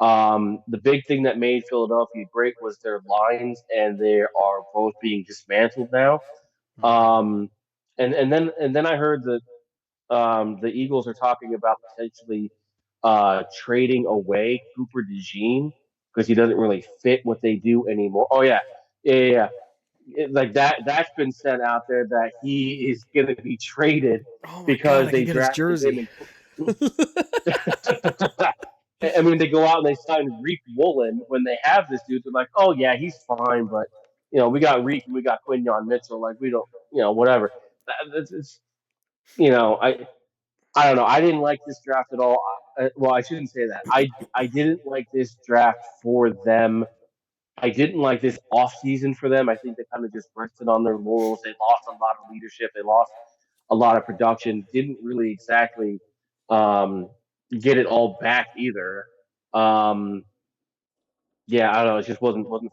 The big thing that made Philadelphia great was their lines, and they are both being dismantled now. Um, and then I heard that the Eagles are talking about potentially trading away Cooper DeJean because he doesn't really fit what they do anymore. Oh yeah, yeah. Like that's been said out there that he is going to be traded oh my god, because I can they get his drafted him. jersey. I mean, they go out and they sign Reek Woolen when they have this dude. They're like, oh yeah, he's fine, but we got Reek and we got Quinyon Mitchell. Like we don't, whatever. It's, I don't know. I didn't like this draft at all. Well, I shouldn't say that. I didn't like this draft for them. I didn't like this offseason for them. I think they kind of just rested on their laurels. They lost a lot of leadership. They lost a lot of production. Didn't really exactly um, get it all back either. Um, yeah, I don't know. It just wasn't for me.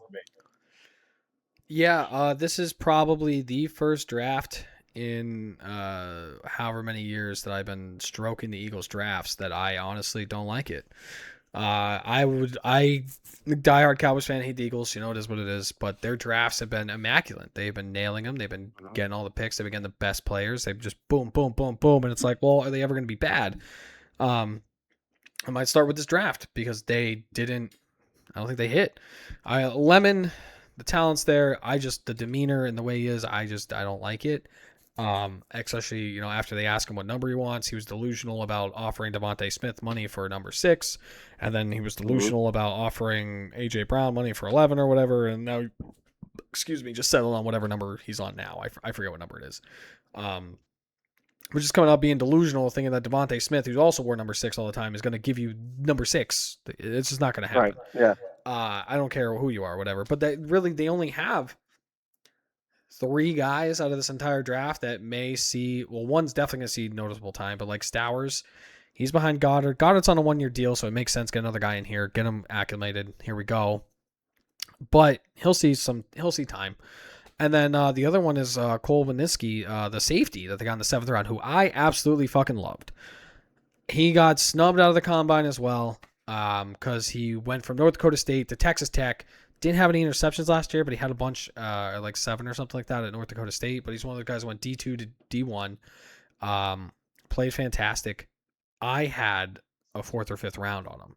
Yeah, this is probably the first draft in however many years that I've been stroking the Eagles drafts that I honestly don't like it. I diehard Cowboys fan, hate the Eagles. You know, it is what it is. But their drafts have been immaculate. They've been nailing them. They've been Mhm. getting all the picks. They've been getting the best players. They've just boom, boom, boom, boom. And it's like, well, are they ever going to be bad? Um, I might start with this draft because they didn't. I don't think they hit. Lemon, the talent's there. The demeanor and the way he is. I don't like it. Especially, after they ask him what number he wants, he was delusional about offering Devontae Smith money for number 6, and then he was Mhm. delusional about offering AJ Brown money for 11 or whatever, and now, excuse me, just settled on whatever number he's on now. I forget what number it is. Um, we're just coming out being delusional, thinking that Devontae Smith, who's also wore number 6 all the time, is going to give you number 6. It's just not going to Right. happen. Yeah. I don't care who you are, whatever. But they only have 3 guys out of this entire draft that may see. Well, one's definitely going to see noticeable time, but like Stowers, he's behind Goddard. Goddard's on a 1-year deal, so it makes sense. Get another guy in here, get him acclimated. Here we go. But he'll see time. And then the other one is Cole Winsky, the safety that they got in the 7th round, who I absolutely fucking loved. He got snubbed out of the combine as well because he went from North Dakota State to Texas Tech. Didn't have any interceptions last year, but he had a bunch, like 7 or something like that at North Dakota State. But he's one of the guys who went D2 to D1. Played fantastic. I had a 4th or 5th round on him.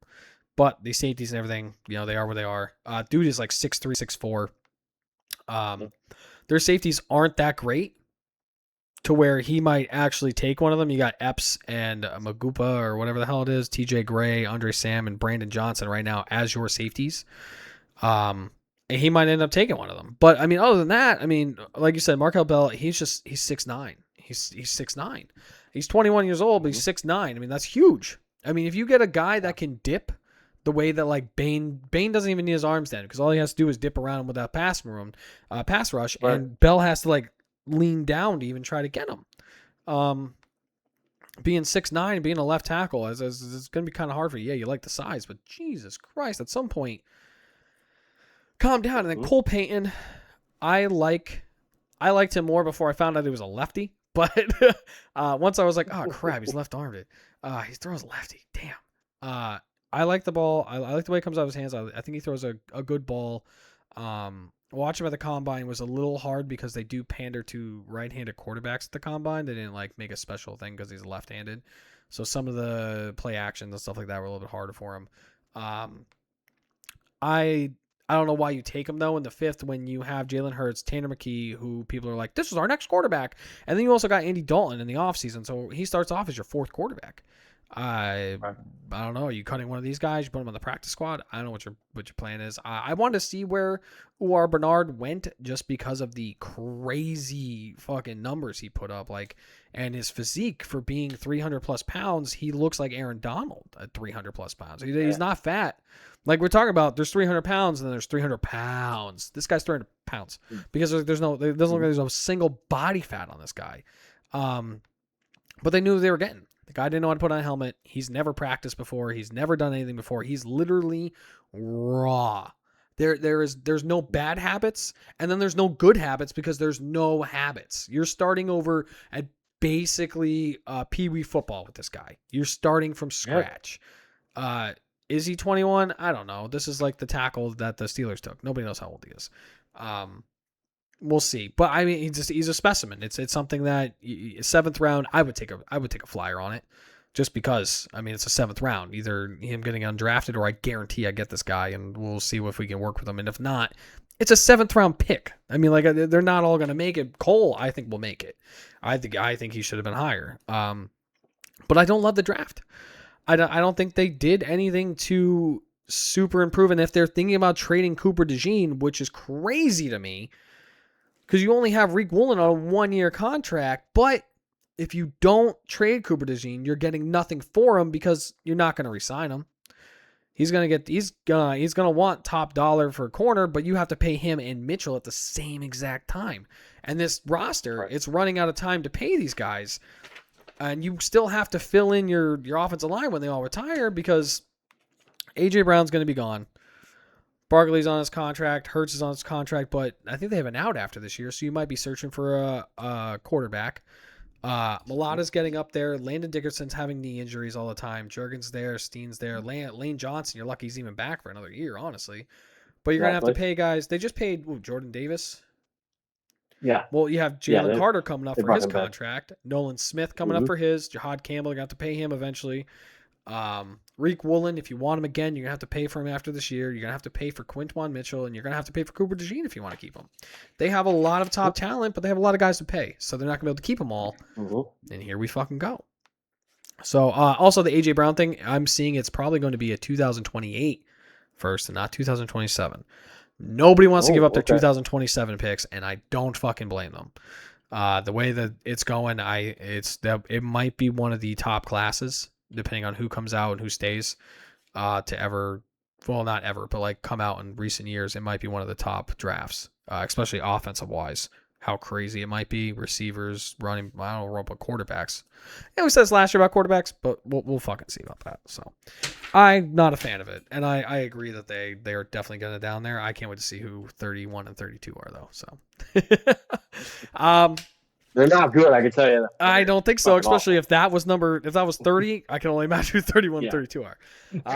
But these safeties and everything, they are where they are. Dude is like 6'3", 6'4". Their safeties aren't that great to where he might actually take one of them. You got Epps and Magupa or whatever the hell it is, TJ Gray, Andre Sam, and Brandon Johnson right now as your safeties. And he might end up taking one of them. But I mean, other than that, I mean, like you said, Markel Bell, he's 6'9". He's 6'9". He's 21 years old, but he's 6'9". I mean, that's huge. I mean, if you get a guy that can dip the way that like Bain doesn't even need his arms then, because all he has to do is dip around with that pass rush, Right. and Bell has to like lean down to even try to get him. Being 6'9", and being a left tackle is going to be kind of hard for you. Yeah, you like the size, but Jesus Christ, at some point, calm down. And then Cole Payton, I liked him more before I found out he was a lefty. But once I was like, oh crap, he's left-armed. He throws lefty. Damn. I like the ball. I like the way it comes out of his hands. I think he throws a good ball. Watching him at the combine was a little hard because they do pander to right-handed quarterbacks at the combine. They didn't like make a special thing because he's left-handed. So some of the play actions and stuff like that were a little bit harder for him. I don't know why you take him though in the 5th when you have Jalen Hurts, Tanner McKee, who people are like, this is our next quarterback. And then you also got Andy Dalton in the offseason. So he starts off as your 4th quarterback. I don't know. Are you cutting one of these guys? You put him on the practice squad? I don't know what your plan is. I wanted to see where Uar Bernard went just because of the crazy fucking numbers he put up. And his physique for being 300 plus pounds, he looks like Aaron Donald at 300 plus pounds. He's not fat. Like we're talking about, there's 300 pounds and then there's 300 pounds. This guy's 300 pounds because it doesn't look like there's no single body fat on this guy. But they knew what they were getting. The guy didn't know how to put on a helmet. He's never practiced before. He's never done anything before. He's literally raw. There's no bad habits, and then there's no good habits because there's no habits. You're starting over at basically pee-wee football with this guy. You're starting from scratch. Is he 21? I don't know. This is like the tackle that the Steelers took. Nobody knows how old he is. We'll see. But I mean, he's a specimen. It's something that 7th round, I would take a flyer on it, just because. I mean, it's a 7th round. Either him getting undrafted, or I guarantee I get this guy, and we'll see if we can work with him. And if not, it's a 7th round pick. I mean, like they're not all going to make it. Cole, I think, will make it. I think he should have been higher. But I don't love the draft. I don't think they did anything to super improve. And if they're thinking about trading Cooper DeJean, which is crazy to me, because you only have Reek Woolen on a 1-year contract, but if you don't trade Cooper DeJean, you're getting nothing for him because you're not going to re-sign him. He's gonna want top dollar for a corner, but you have to pay him and Mitchell at the same exact time. And this roster, It's running out of time to pay these guys. And you still have to fill in your offensive line when they all retire because A.J. Brown's going to be gone. Barkley's on his contract. Hurts is on his contract, but I think they have an out after this year, so you might be searching for a quarterback. Mulata's getting up there. Landon Dickerson's having knee injuries all the time. Jurgen's there. Steen's there. Lane Johnson, you're lucky he's even back for another year, honestly. But you're going to have to pay guys. They just paid Jordan Davis. Yeah. Well, you have Jalen Carter coming up for his contract. Nolan Smith coming up for his. Jahad Campbell, you're going to have to pay him eventually. Reek Woolen, if you want him again, you're going to have to pay for him after this year. You're going to have to pay for Quinton Mitchell, and you're going to have to pay for Cooper DeJean if you want to keep him. They have a lot of top talent, but they have a lot of guys to pay, so they're not going to be able to keep them all. And here we fucking go. So, also the A.J. Brown thing, I'm seeing it's probably going to be a 2028 first and not 2027. Nobody wants to give up their 2027 picks, and I don't fucking blame them. The way that it's going, it might be one of the top classes, depending on who comes out and who stays, to ever, well, not ever, but like come out in recent years. It might be one of the top drafts, especially offensive wise. How crazy it might be. Receivers, running, I don't know about quarterbacks. Yeah, we said this last year about quarterbacks, but we'll fucking see about that. So I'm not a fan of it. And I agree that they are definitely going to down there. I can't wait to see who 31 and 32 are though. So they're not good, I can tell you that. I don't think so, especially if that was 30, I can only imagine who 31 and 32 are.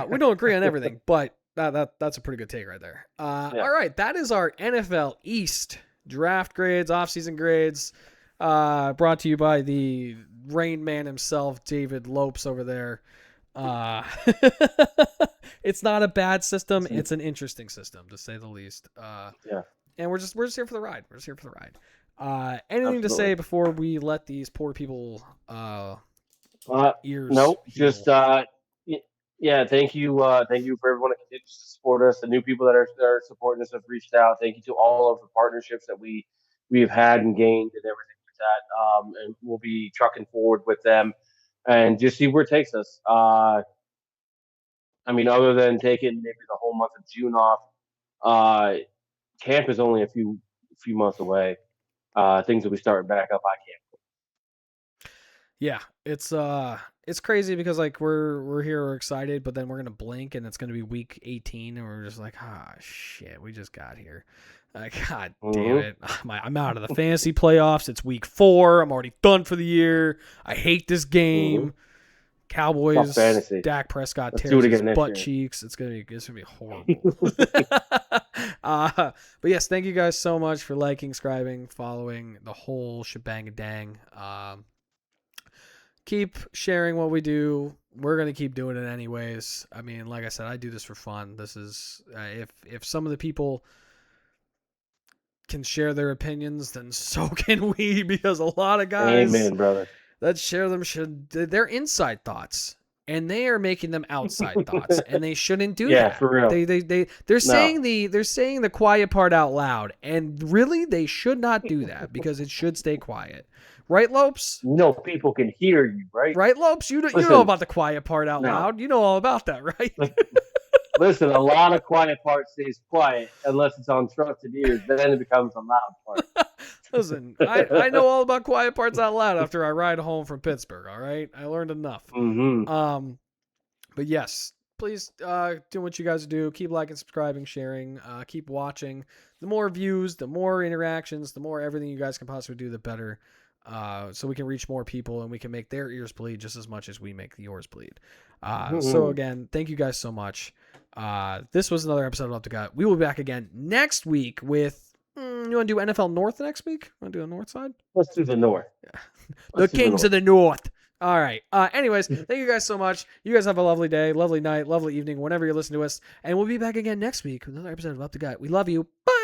We don't agree on everything, but that's a pretty good take right there. All right, that is our NFL East draft grades, offseason grades, brought to you by the Rain Man himself, David Lopes over there. It's not a bad system. It's an interesting system, to say the least. And we're just here for the ride. Anything Absolutely. To say before we let these poor people ears? Nope. Just yeah. Thank you for everyone that continues to support us. The new people that are supporting us have reached out. Thank you to all of the partnerships that we have had and gained and everything like that. And we'll be trucking forward with them and just see where it takes us. I mean, other than taking maybe the whole month of June off, camp is only a few months away. Things will be starting back up. I can't. Yeah, it's crazy because like we're here, we're excited, but then we're gonna blink and it's gonna be week 18, and we're just like, shit, we just got here. God damn it, I'm out of the fantasy playoffs. It's week 4. I'm already done for the year. I hate this game. Cowboys, Dak Prescott tears his butt cheeks. It's gonna be horrible. But yes, thank you guys so much for liking, subscribing, following the whole shebang dang. Keep sharing what we do. We're gonna keep doing it anyways. I mean, like I said, I do this for fun. This is if some of the people can share their opinions, then so can we, because a lot of guys, amen, brother, that share them they're inside thoughts, and they are making them outside thoughts, and they shouldn't do that. Yeah, for real. They're saying the quiet part out loud, and really they should not do that because it should stay quiet. Right, Lopes? You know, people can hear you, right? Right, Lopes? You know about the quiet part out loud. You know all about that, right? Listen, a lot of quiet part stays quiet unless it's on trusted ears. Then it becomes a loud part. Listen, I know all about quiet parts out loud after I ride home from Pittsburgh, all right? I learned enough. But yes, please do what you guys do. Keep liking, subscribing, sharing. Keep watching. The more views, the more interactions, the more everything you guys can possibly do, the better. So we can reach more people and we can make their ears bleed just as much as we make yours bleed. So again, thank you guys so much. This was another episode of Up to Gut. We will be back again next week with, you want to do NFL North next week? Want to do the North side? Let's do the North. Yeah. The Kings of the North. All right. Anyways, thank you guys so much. You guys have a lovely day, lovely night, lovely evening, whenever you listen to us. And we'll be back again next week with another episode of Up to Gut. We love you. Bye.